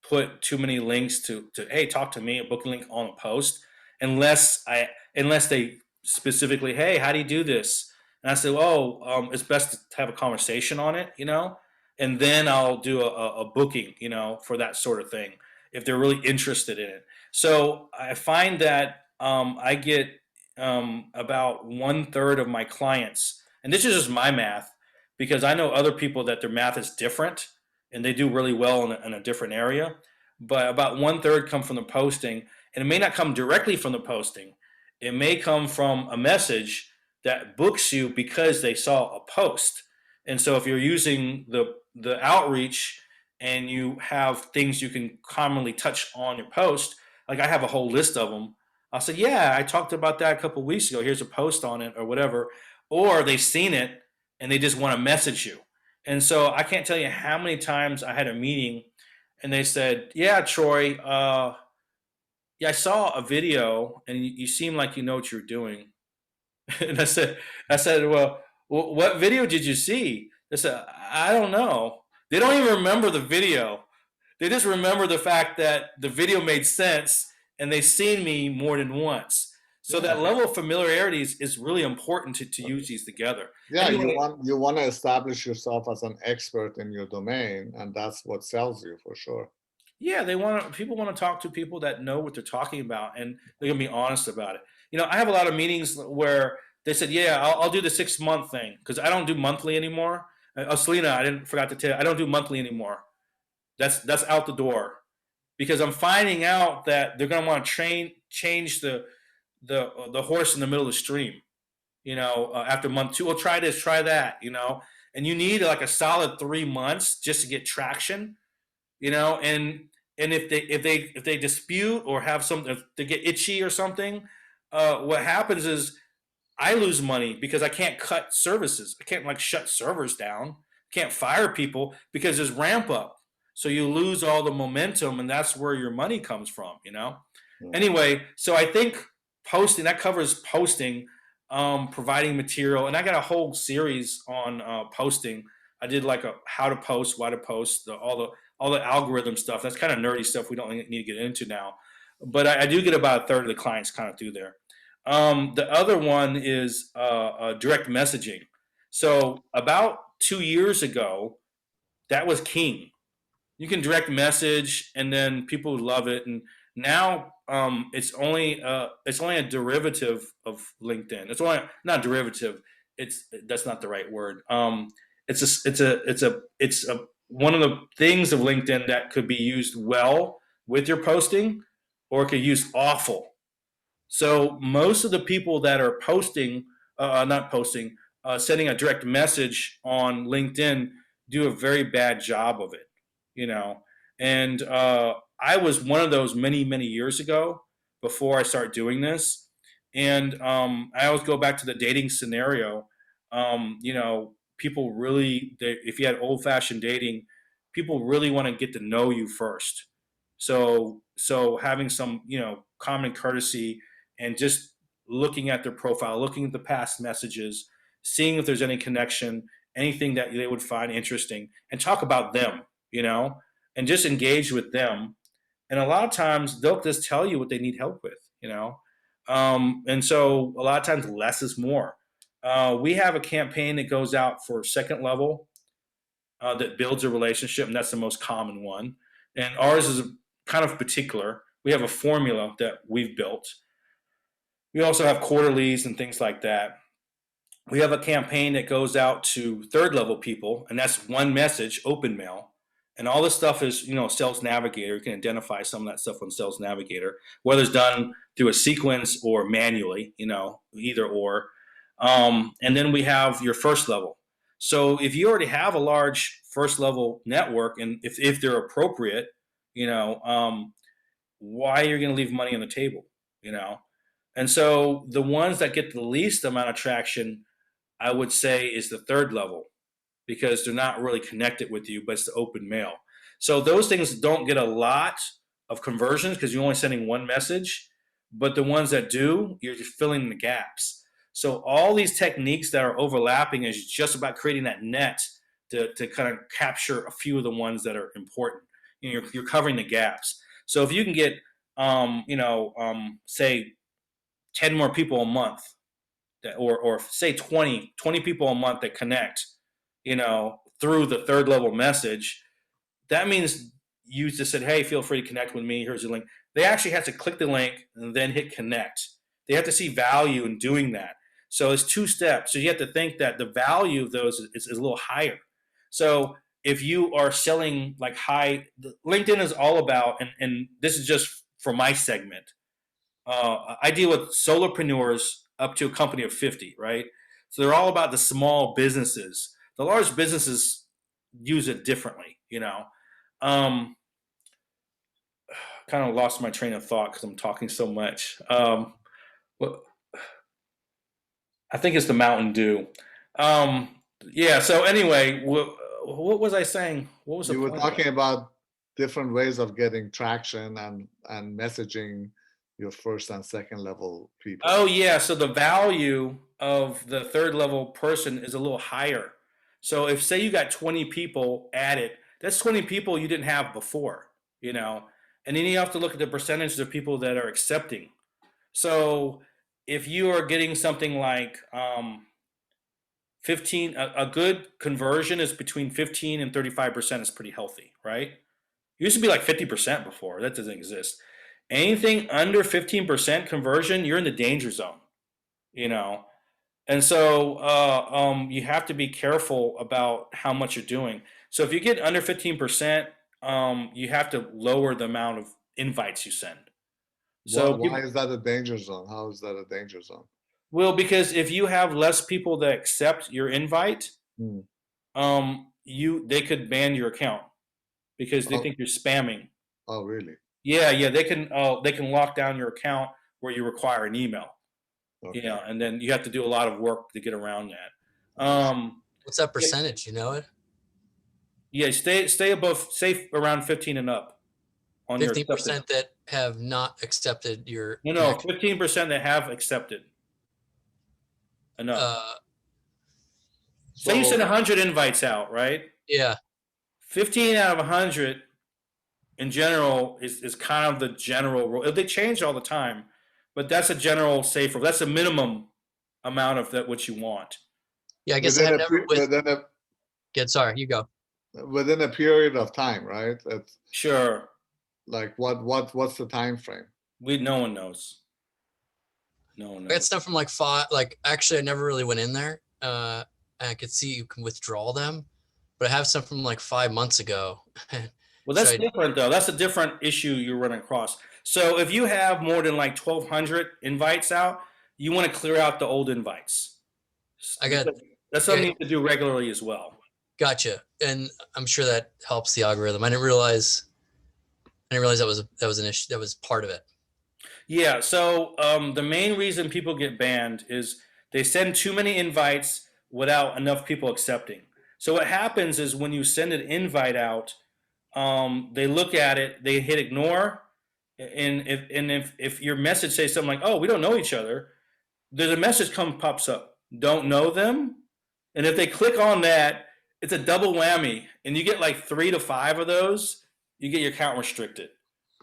put too many links to hey, talk to me, a booking link on a post, unless they specifically, hey, how do you do this? And I say, oh, it's best to have a conversation on it, and then I'll do a booking, for that sort of thing if they're really interested in it. So I find that I get about 1/3 of my clients, and this is just my math, because I know other people that their math is different and they do really well in a different area. But about 1/3 come from the posting, and it may not come directly from the posting. It may come from a message that books you because they saw a post. And so if you're using the outreach and you have things you can commonly touch on your post, like I have a whole list of them. I'll say, yeah, I talked about that a couple of weeks ago. Here's a post on it or whatever. Or they've seen it and they just want to message you. And so I can't tell you how many times I had a meeting and they said, yeah, Troy, yeah, I saw a video and you seem like you know what you're doing. And I said, well, what video did you see? They said, I don't know. They don't even remember the video. They just remember the fact that the video made sense and they've seen me more than once. So Yeah. that level of familiarity is really important to use these together. Yeah, Anyway, you want to establish yourself as an expert in your domain, and that's what sells you for sure. yeah, people want to talk to people that know what they're talking about and they're gonna be honest about it. I have a lot of meetings where they said, "Yeah, I'll do the 6 month thing because I don't do monthly anymore." Selena, I didn't forgot to tell you, I don't do monthly anymore. That's out the door because I'm finding out that they're gonna want to change the horse in the middle of the stream. After month two, well, try this, try that. And you need like a solid 3 months just to get traction. And if they dispute or have something, if they get itchy or something, what happens is I lose money because I can't cut services. I can't like shut servers down. Can't fire people because there's ramp up. So you lose all the momentum, and that's where your money comes from. Anyway, so I think posting that covers posting, providing material, and I got a whole series on posting. I did like a how to post, why to post, all the algorithm stuff. That's kind of nerdy stuff we don't need to get into now, but I do get about a third of the clients kind of through there. The other one is direct messaging. So about 2 years ago, that was king. You can direct message, and then people love it. And now it's only a derivative of LinkedIn. It's only not derivative. That's not the right word. It's one of the things of LinkedIn that could be used well with your posting, or it could use awful. So most of the people that are posting, not posting, sending a direct message on LinkedIn do a very bad job of it, you know. And I was one of those many, many years ago before I started doing this. And I always go back to the dating scenario. People really, if you had old-fashioned dating, people really want to get to know you first. So having some, common courtesy and just looking at their profile, looking at the past messages, seeing if there's any connection, anything that they would find interesting, and talk about them, and just engage with them. And a lot of times they'll just tell you what they need help with. And so a lot of times less is more. We have a campaign that goes out for second level that builds a relationship, and that's the most common one. And ours is kind of particular. We have a formula that we've built. We also have quarterlies and things like that. We have a campaign that goes out to third level people, and that's one message, open mail. And all this stuff is, Sales Navigator. You can identify some of that stuff on Sales Navigator, whether it's done through a sequence or manually, either or. And then we have your first level. So if you already have a large first level network, and if they're appropriate, why you're going to leave money on the table, you know? And so the ones that get the least amount of traction I would say, is the third level because they're not really connected with you, but it's the open mail. So those things don't get a lot of conversions because you're only sending one message, but the ones that do, you're just filling the gaps. So all these techniques that are overlapping is just about creating that net to kind of capture a few of the ones that are important. You're covering the gaps. So if you can get, say 10 more people a month or say 20 people a month that connect, through the third level message, that means you just said, hey, feel free to connect with me. Here's the link. They actually have to click the link and then hit connect. They have to see value in doing that. So it's two steps. So you have to think that the value of those is a little higher. So if you are selling like LinkedIn is all about, and this is just for my segment, I deal with solopreneurs up to a company of 50, right? So they're all about the small businesses. The large businesses use it differently. Um, kind of lost my train of thought because I'm talking so much. Well, I think it's the Mountain Dew. Um, yeah. So anyway, what was I saying? What was the You were point? talking about different ways of getting traction and messaging your first and second level people. Oh yeah, so the value of the third level person is a little higher. So if say you got 20 people added, that's 20 people you didn't have before. And then you have to look at the percentage of people that are accepting. So if you are getting something like 15, a good conversion is between 15 and 35% is pretty healthy, right? It used to be like 50% before. That doesn't exist. Anything under 15% conversion, you're in the danger zone, you know. And so you have to be careful about how much you're doing. So if you get under 15%, you have to lower the amount of invites you send. So Why is that a danger zone? How is that a danger zone? well, because if you have less people that accept your invite, Hmm. they could ban your account because they Oh, think you're spamming. oh, really? Yeah, they can lock down your account where you require an email. Okay. And then you have to do a lot of work to get around that. I see. What's that Yeah, percentage? You know it? yeah, stay above, safe around 15 and up on your accepted. 15% that have not accepted your No, connection. 15% that have accepted and up. Say you send So 100 invites out, right? Yeah. 15 out of 100 in general is kind of the general rule. They change all the time, but that's a general safe rule. That's a minimum amount of that what you want. Yeah, I guess I within have a never pe- with within a good. Sorry, you go. within a period of time, right? It's Sure, like what's the time frame? no one knows. No one I got knows. stuff from like five. Like actually, I never really went in there. And I could see you can withdraw them, but I have some from like 5 months ago. Well, Should that's I? different though. That's a different issue you're running across. So if you have more than like 1,200 invites out, you want to clear out the old invites. I got. That's Yeah, something you have to do regularly as well. gotcha. And I'm sure that helps the algorithm. I didn't realize. That was an issue. That was part of it. Yeah. So the main reason people get banned is they send too many invites without enough people accepting. So what happens is when you send an invite out, they look at it, they hit ignore, and if your message says something like, "Oh, we don't know each other," there's a message pops up, "Don't know them," and if they click on that, it's a double whammy, and you get like 3 to 5 of those, you get your account restricted.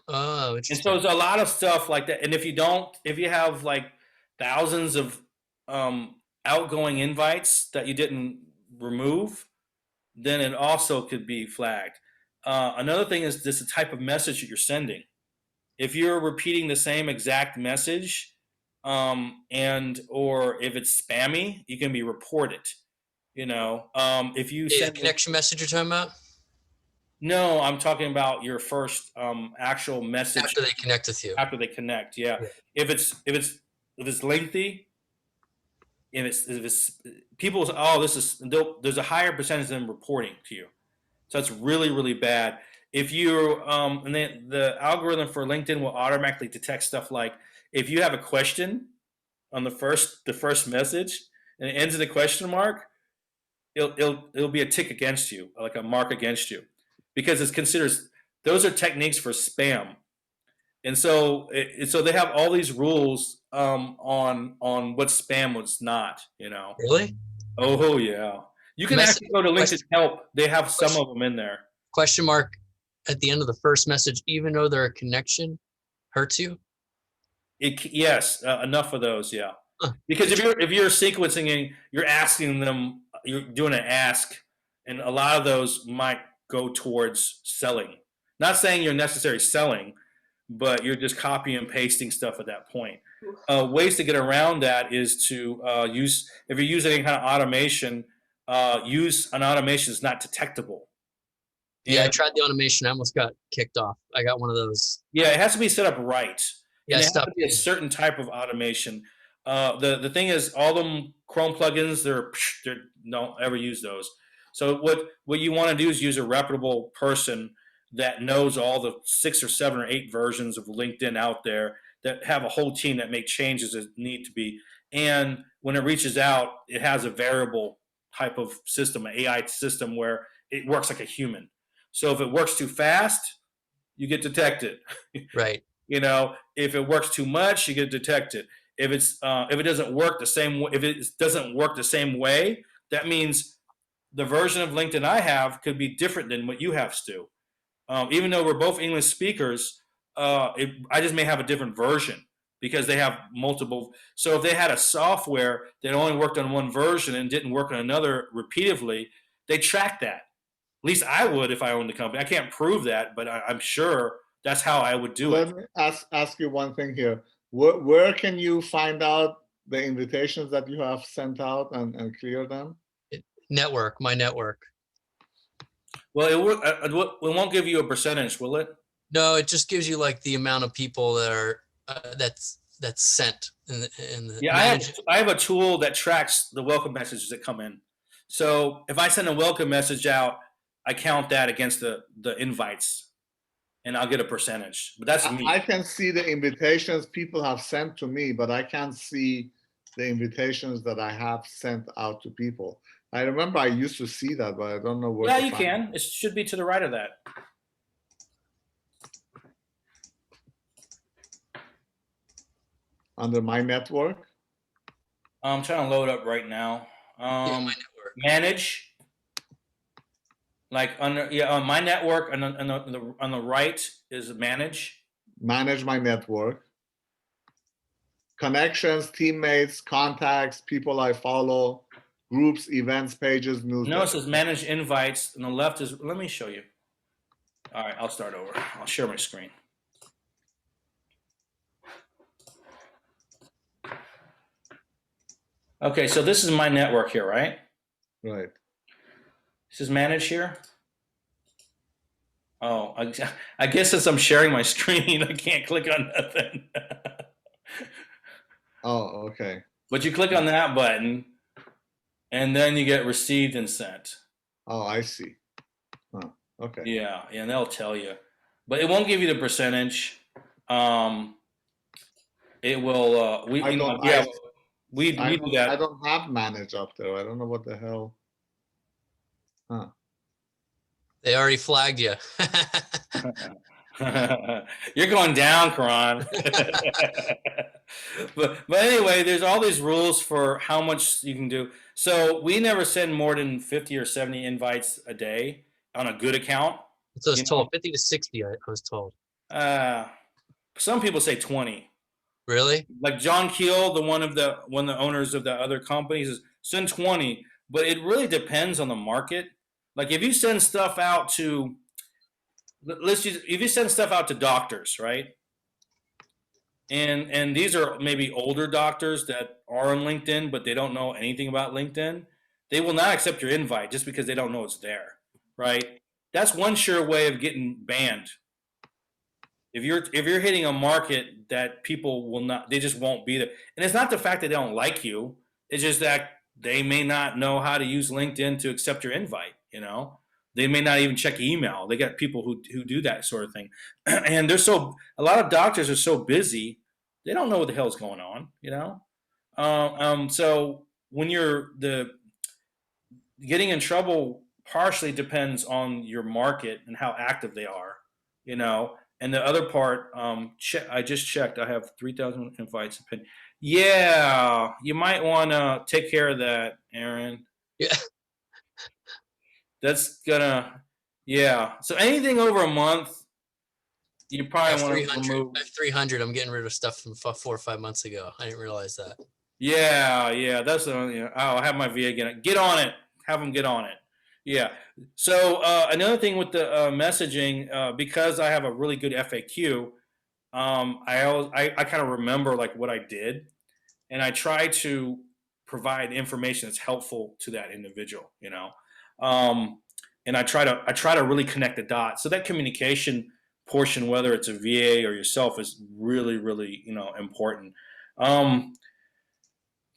Oh, And so interesting. there's a lot of stuff like that. And if you have like thousands of um, outgoing invites that you didn't remove, then it also could be flagged. Another thing is this type of message that you're sending. If you're repeating the same exact message, and or if it's spammy, you can be reported. If you The send it, connection message you're talking about no, I'm talking about your first actual message after they connect with you. after they connect. Yeah, Yeah. if it's lengthy, if it's people, oh, there's a higher percentage of them reporting to you. So that's really, really bad. If you and then the algorithm for LinkedIn will automatically detect stuff like if you have a question on the first message, and it ends in a question mark, it'll be a tick against you, like a mark against you, because it's considered those are techniques for spam. And so so they have all these rules on what spam was not, you know. Really? Oh yeah. You can Message actually go to LinkedIn question, Help. They have some question, of them in there. question mark at the end of the first message, even though their connection hurts you? Yes, enough of those, yeah. Huh. Because if you're sequencing and you're asking them, you're doing an ask, and a lot of those might go towards selling. Not saying you're necessarily selling, but you're just copying and pasting stuff at that point. Ways to get around that is to use, if you're using any kind of automation, use an automation that's not detectable. Yeah, I And tried the automation. I almost got kicked off. I got one of those. yeah, it has to be set up right, Yeah, and it has stop. to be a certain type of automation. The thing is, all them Chrome plugins, they're don't ever use those. So what you want to do is use a reputable person that knows all the 6 or 7 or 8 versions of LinkedIn out there, that have a whole team that make changes that need to be. And when it reaches out, it has a variable type of system, an AI system where it works like a human. So if it works too fast, you get detected. Right. You know, if it works too much, you get detected. If it doesn't work the same way, if it doesn't work the same way, that means the version of LinkedIn I have could be different than what you have, Stu. Even though we're both English speakers, I just may have a different version because they have multiple. So if they had a software that only worked on one version and didn't work on another repeatedly, they track that. At least I would if I owned the company. I can't prove that, but I'm sure that's how I would do it. Let me ask you one thing here. Where can you find out the invitations that you have sent out and clear them? Network, my network. Well, it won't give you a percentage, will it? No, it just gives you like the amount of people that are that's sent in the Yeah, I have a tool that tracks the welcome messages that come in. So if I send a welcome message out, I count that against the invites, and I'll get a percentage. But that's me. I can see the invitations people have sent to me, but I can't see the invitations that I have sent out to people. I remember I used to see that, but I don't know where Yeah, to you find can. It should be to the right of that. under my network. I'm trying to load up right now. yeah, my network. Manage, like on my network, on the right is manage. Manage my network. Connections, teammates, contacts, people I follow, groups, events, pages, No, it newsletters. says manage invites, and the left is. Let me show you. All right, I'll start over. I'll share my screen. Okay, so this is my network here, right? Right. This is manage here. Oh, I guess since I'm sharing my screen, I can't click on nothing. Oh, okay. But you click on that button, and then you get received and sent. Oh, I see. Oh, okay. Yeah, and they'll tell you, but it won't give you the percentage. It will. We, you know, yeah, we do I that. don't have manage up there. I don't know what the hell. Huh. They already flagged you. You're going down, Karan. but anyway, there's all these rules for how much you can do. So we never send more than 50 or 70 invites a day on a good account. So I was You told know? 50 to 60. I was told. Some people say 20. Really? Like John Keel, one of the owners of the other companies, is send 20. But it really depends on the market. Like if you send stuff out to, if you send stuff out to doctors, right? And these are maybe older doctors that are on LinkedIn, but they don't know anything about LinkedIn. They will not accept your invite just because they don't know it's there, right? That's one sure way of getting banned. If you're hitting a market that people will not, they just won't be there. And it's not the fact that they don't like you. It's just that they may not know how to use LinkedIn to accept your invite. You know, they may not even check email. They got people who do that sort of thing, and a lot of doctors are so busy, they don't know what the hell's going on. You know, so when you're the getting in trouble partially depends on your market and how active they are, you know. And the other part, I just checked. I have 3,000 invites. Yeah, you might want to take care of that, Aaron. Yeah. That's gonna, yeah. So anything over a month, you I probably have want to 300. remove. I have 300. I'm getting rid of stuff from 4 or 5 months ago. I didn't realize that. Yeah, yeah. That's the, you know, oh, I have my VA get on it. Have them get on it. Yeah. So another thing with the messaging, because I have a really good FAQ, I kind of remember like what I did, and I try to provide information that's helpful to that individual. You know, um, and I try to really connect the dots. So that communication portion, whether it's a VA or yourself, is really really important. Um,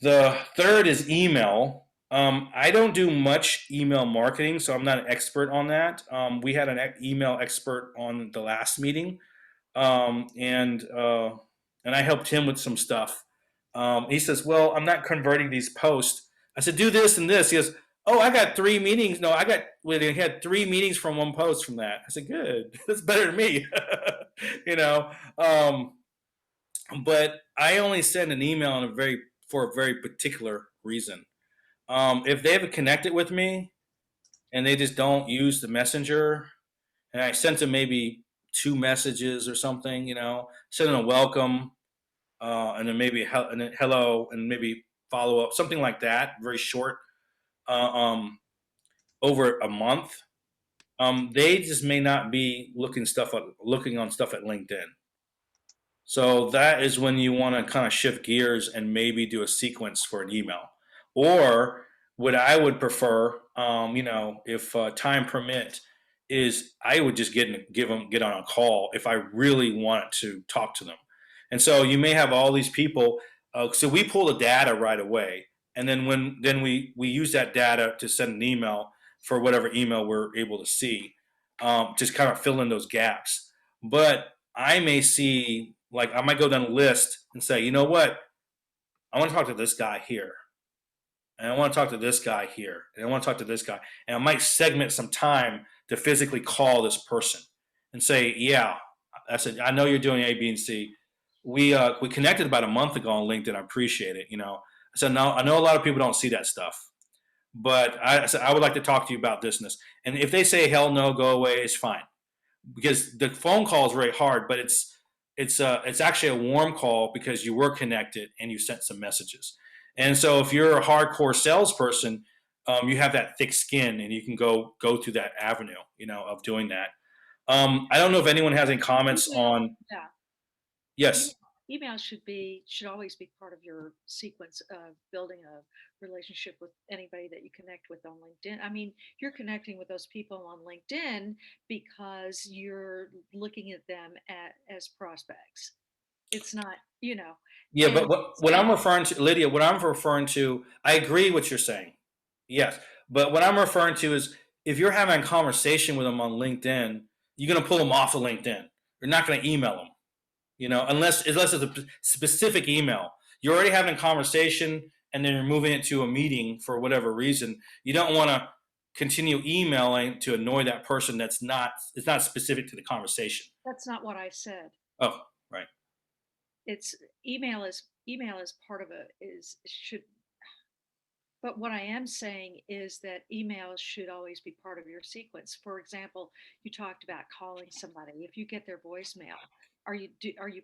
the third is email. I don't do much email marketing, so I'm not an expert on that. We had an email expert on the last meeting, um, and uh, and I helped him with some stuff. He says, "Well, I'm not converting these posts." I said, "Do this and this." He goes, "Oh, I got 3 meetings. No, I got. Well, he had 3 meetings from one post from that." I said, "Good. That's better than me." you know. Um, but I only send an email for a very particular reason. If they haven't connected with me and they just don't use the messenger, and I sent them maybe 2 messages or something, send them a welcome, and then maybe and then hello, and maybe follow up, something like that, very short, uh, over a month. They just may not be looking on stuff at LinkedIn. So that is when you want to kind of shift gears and maybe do a sequence for an email. Or what I would prefer, if time permit, is I would just get on a call if I really wanted to talk to them. And so you may have all these people. So we pull the data right away, and then we use that data to send an email for whatever email we're able to see, just kind of fill in those gaps. But I may see, like, I might go down a list and say, you know what? I want to talk to this guy here. And I want to talk to this guy here. And I want to talk to this guy. And I might segment some time to physically call this person and say, yeah, I said, I know you're doing A, B, and C. We connected about a month ago on LinkedIn. I appreciate it. I said, no, I know a lot of people don't see that stuff. But I said, I would like to talk to you about this and this. And if they say, hell no, go away, it's fine, because the phone call is very hard, but it's actually a warm call because you were connected and you sent some messages. And so if you're a hardcore salesperson, you have that thick skin and you can go through that avenue, of doing that. I don't know if anyone has any comments Email, on. yeah. Yes. Email should always be part of your sequence of building a relationship with anybody that you connect with on LinkedIn. I mean, you're connecting with those people on LinkedIn because you're looking at them as prospects. It's not, Yeah, but and what I'm referring to, Lydia, what I'm referring to, I agree what you're saying. Yes. But what I'm referring to is, if you're having a conversation with them on LinkedIn, you're going to pull them off of LinkedIn. You're not going to email them, unless it's a specific email. You're already having a conversation and then you're moving it to a meeting for whatever reason. You don't want to continue emailing to annoy that person. It's not specific to the conversation. that's not what I said. Oh, right. It's email is part of a is should but what I am saying is that emails should always be part of your sequence. For example, you talked about calling somebody. If you get their voicemail, are you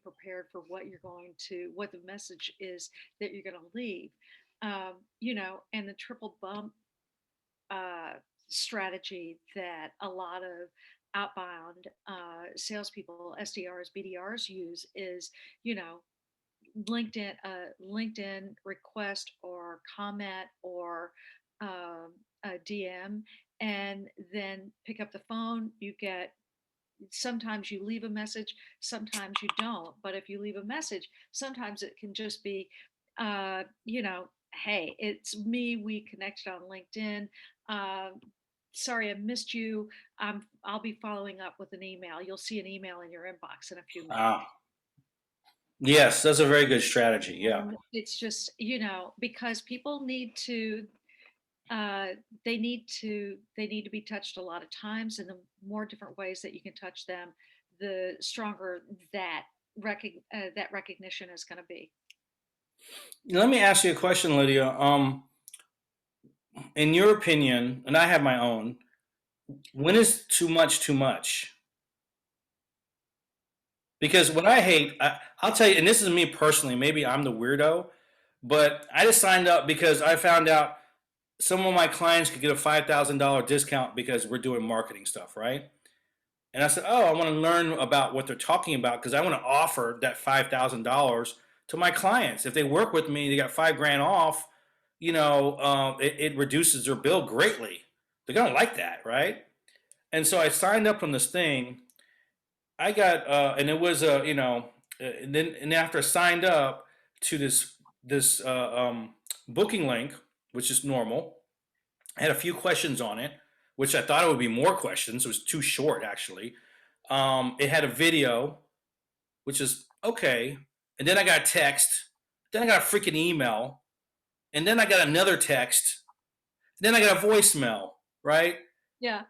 prepared for what the message is that you're going to leave? And the triple bump uh, strategy that a lot of outbound salespeople, SDRs, BDRs use is, you know, LinkedIn request or comment or a DM, and then pick up the phone. Sometimes you leave a message, sometimes you don't. But if you leave a message, sometimes it can just be, hey, it's me. We connected on LinkedIn. Uh, Sorry, I missed you. I'll be following up with an email. You'll see an email in your inbox in a few minutes. Ah, Yes, that's a very good strategy. Yeah. It's just, because people need to, they need to be touched a lot of times, and the more different ways that you can touch them, the stronger that recognition is going to be. Let me ask you a question, Lydia. In your opinion, and I have my own, when is too much too much? Because what I hate, I'll tell you, and this is me personally, maybe I'm the weirdo, but I just signed up because I found out some of my clients could get a $5,000 discount because we're doing marketing stuff, right? And I said, oh, I want to learn about what they're talking about because I want to offer that $5,000 to my clients. If they work with me, they got 5 grand off. It reduces their bill greatly. They're gonna like that, right? And so I signed up on this thing. I got, and it was and after I signed up to this booking link, which is normal, I had a few questions on it, which I thought it would be more questions. It was too short, actually. It had a video, which is okay. And then I got a text. Then I got a freaking email. And then I got another text. Then I got a voicemail, right? Yeah.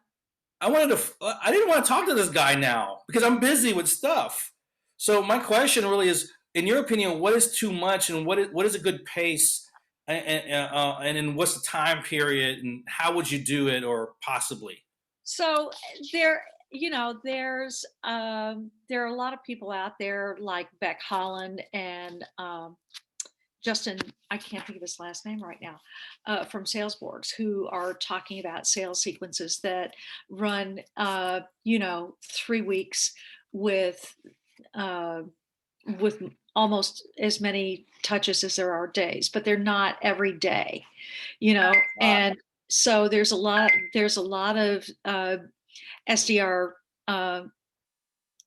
I didn't want to talk to this guy now because I'm busy with stuff. So my question really is, in your opinion, what is too much and what is a good pace? And then what's the time period and how would you do it or possibly? So there are a lot of people out there like Beck Holland and Justin, I can't think of his last name right now, from Salesboards, who are talking about sales sequences that run, 3 weeks with uh, with almost as many touches as there are days, but they're not every day, and so there's a lot of SDR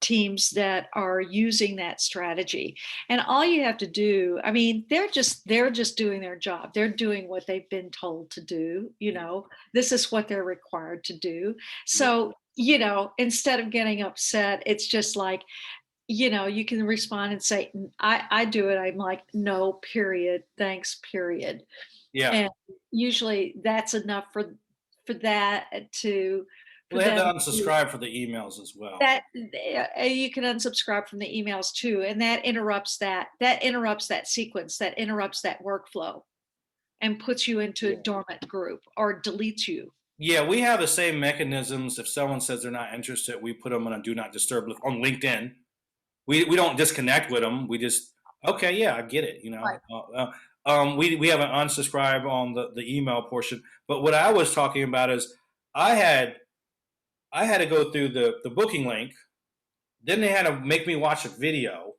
teams that are using that strategy. And all you have to do, I mean, they're just doing their job. They're doing what they've been told to do. This is what they're required to do. So, instead of getting upset, it's just like, you can respond and say, I do it. I'm like, no, period. Thanks, period. Yeah. And usually that's enough for that to for Well, they have them to unsubscribe for the emails as well. that you can unsubscribe from the emails too, and that interrupts that sequence, that interrupts that workflow, and puts you into a dormant group or deletes you. Yeah, we have the same mechanisms. If someone says they're not interested, we put them on a do not disturb list on LinkedIn. We don't disconnect with them. We just, okay, yeah, I get it. Right. We have an unsubscribe on the email portion. But what I was talking about is I had to go through the booking link. Then they had to make me watch a video.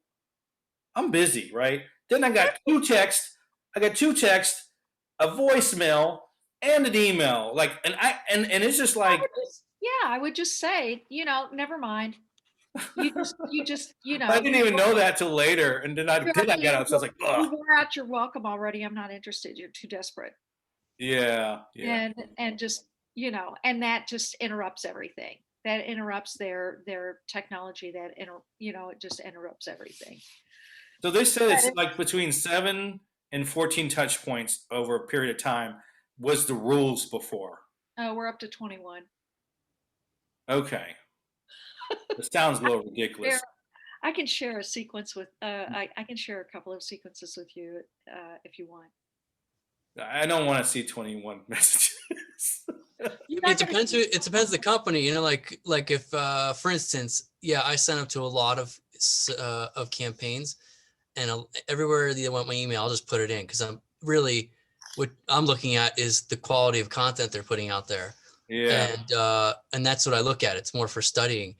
I'm busy, right? Then I got two texts. I got two texts, a voicemail, and an email. Like, and it's just like, I would just say, never mind. I didn't even know that till later, and then I got up. So I was like, you ugh. wore out your welcome already. I'm not interested. You're too desperate. Yeah. And just, and that just interrupts everything. That interrupts their technology. It just interrupts everything. So they said it's like between 7 and 14 touch points over a period of time was the rules before. We're up to 21. Okay. It sounds a little ridiculous. I can share a sequence with I can share a couple of sequences with you if you want. I don't want to see 21 messages. It depends the company, like if for instance, I sent up to a lot of campaigns, and everywhere they want my email, I'll just put it in because what I'm looking at is the quality of content they're putting out there. Yeah. And that's what I look at. It's more for studying.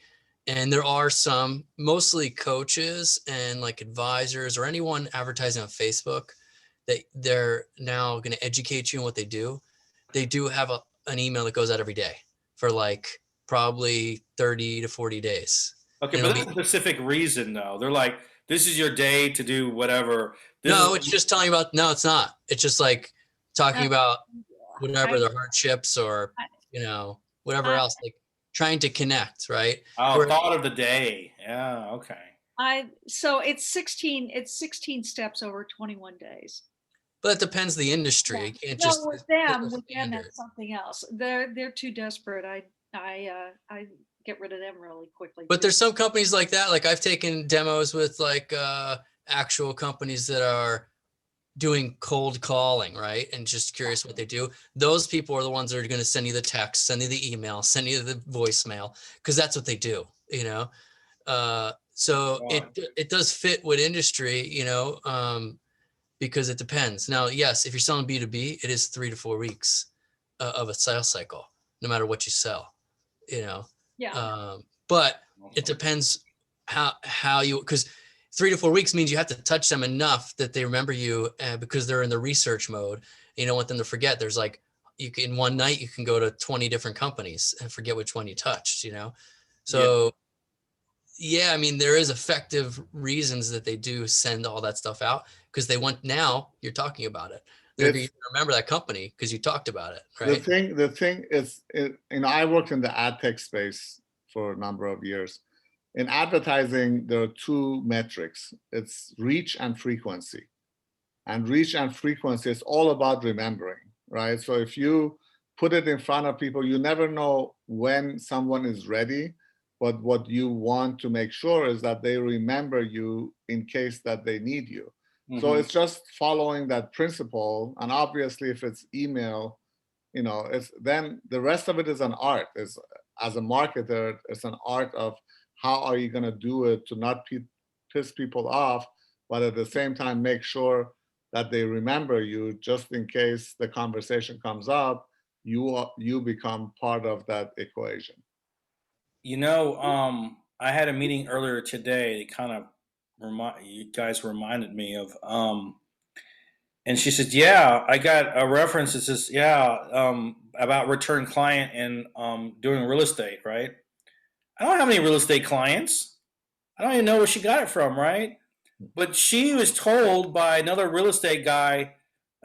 And there are some, mostly coaches and like advisors or anyone advertising on Facebook, that they're now going to educate you on what they do. They do have an email that goes out every day for like probably 30 to 40 days. Okay, but that's a specific reason though. They're like, this is your day to do whatever. It's just telling about, no, it's not. It's just like talking about whatever their hardships or, whatever else, like trying to connect, right? Oh, thought of the day. Yeah, okay. So it's 16 steps over 21 days. But it depends the industry. Yeah. You can't No, just with pick them, a with them, standard. that's something else. They're too desperate. I get rid of them really quickly But too. there's some companies like that. Like I've taken demos with like actual companies that are doing cold calling, right? And just curious what they do. Those people are the ones that are going to send you the text, send you the email, send you the voicemail, because that's what they do, you know? So Right. it does fit with industry, you know, because it depends. Now, yes, if you're selling B2B, it is 3 to 4 weeks of a sales cycle, no matter what you sell, you know. Yeah. But it Awesome. depends how you, because 3 to 4 weeks means you have to touch them enough that they remember you, because they're in the research mode. You don't want them to forget. There's like, you can, one night you can go to 20 different companies and forget which one you touched, you know. Yeah. So yeah, I mean, there is effective reasons that they do send all that stuff out, because they want, now you're talking about it. They're going It's to remember that company because you talked about it, the right? thing is, I worked in the ad tech space for a number of years. In advertising, there are two metrics. It's reach and frequency. And reach and frequency is all about remembering, right? So if you put it in front of people, you never know when someone is ready. But what you want to make sure is that they remember you in case that they need you. So Mhm. it's just following that principle. And obviously, if it's email, it's then the rest of it is an art. Is as a marketer, it's an art of how are you going to do it to not piss people off, but at the same time make sure that they remember you, just in case the conversation comes up, you become part of that equation. You know, I had a meeting earlier today that kind of you guys reminded me of. And she said, "Yeah, I got a reference that says, yeah, about return client and doing real estate, right? I don't have any real estate clients. I don't even know where she got it from, right? But she was told by another real estate guy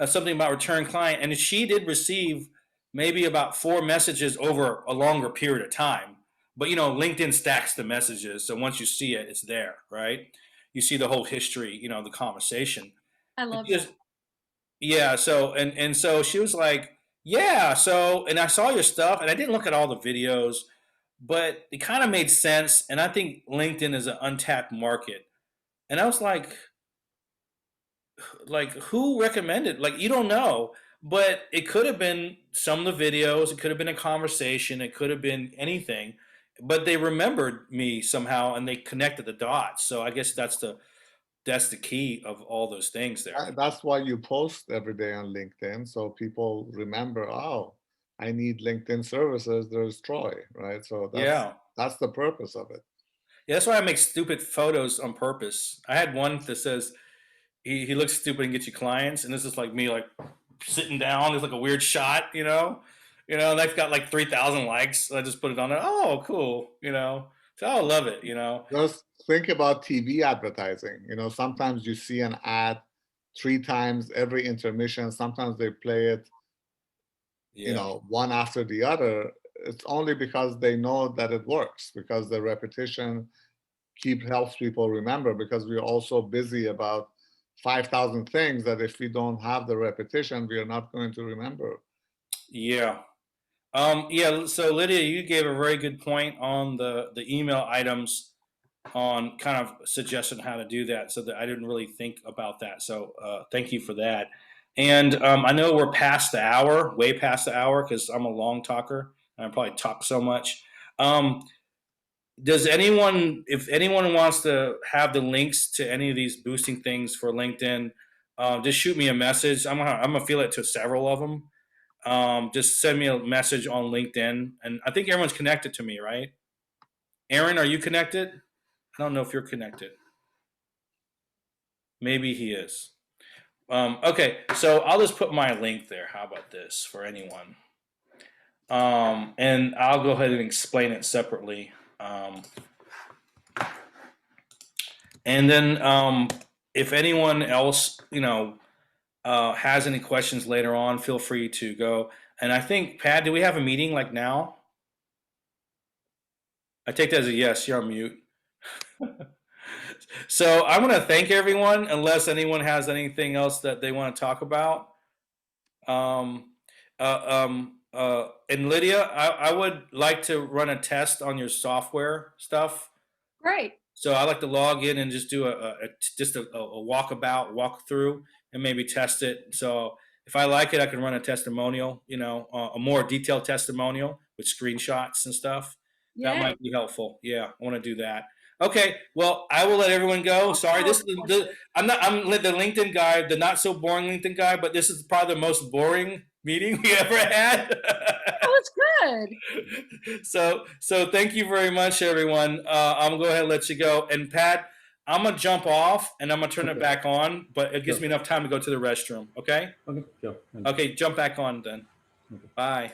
something about return client, and she did receive maybe about 4 messages over a longer period of time. But LinkedIn stacks the messages, so once you see it, it's there, right? You see the whole history, the conversation. I And love she that. was, yeah, so and so she was like, yeah, so and I saw your stuff, and I didn't look at all the videos, but it kind of made sense, and I think LinkedIn is an untapped market. And I was like who recommended? Like you don't know, but it could have been some of the videos, it could have been a conversation, it could have been anything, but they remembered me somehow and they connected the dots. So I guess that's the key of all those things there. That's why you post every day on LinkedIn, so people remember, oh, I need LinkedIn services, there's Troy, right? So Yeah. that's the purpose of it. Yeah, that's why I make stupid photos on purpose. I had one that says he looks stupid and gets you clients, and this is like me like sitting down. There's like a weird shot, and that's got like 3,000 likes. So I just put it on there. Oh, cool, So I love it. Just think about TV advertising. Sometimes you see an ad 3 times every intermission. Sometimes they play it, Yeah, one after the other. It's only because they know that it works, because the repetition helps people remember, because we're also busy about 5,000 things that if we don't have the repetition, we are not going to remember. yeah. Yeah. So Lydia, you gave a very good point on the email items on kind of suggesting how to do that. So that I didn't really think about that. So thank you for that. And I know we're past the hour, way past the hour, because I'm a long talker and I probably talk so much. Um, if anyone wants to have the links to any of these boosting things for LinkedIn, just shoot me a message. I'm gonna feel it to several of them. Just send me a message on LinkedIn, and I think everyone's connected to me, right? Aaron, are you connected? I don't know if you're connected. Maybe he is. Okay, so I'll just put my link there. How about this for anyone? And I'll go ahead and explain it separately. And then if anyone else, has any questions later on, feel free to go. And I think, Pat, do we have a meeting like now? I take that as a yes. You're on mute. So I'm going to thank everyone, unless anyone has anything else that they want to talk about. And Lydia, I would like to run a test on your software stuff. Great. So I like to log in and just do just a walkabout, walkthrough, and maybe test it. So if I like it, I can run a testimonial, a more detailed testimonial with screenshots and stuff. That Yay. might be helpful. Yeah, I want to do that. Okay, well, I will let everyone go. Sorry, this is I'm the LinkedIn guy, the not so boring LinkedIn guy, but this is probably the most boring meeting we ever had. Oh, it's good. So thank you very much, everyone. I'm gonna go ahead and let you go. And Pat, I'm gonna jump off and I'm gonna turn it back on, but it gives me enough time to go to the restroom. Okay? Okay, sure. Okay, jump back on then. Bye.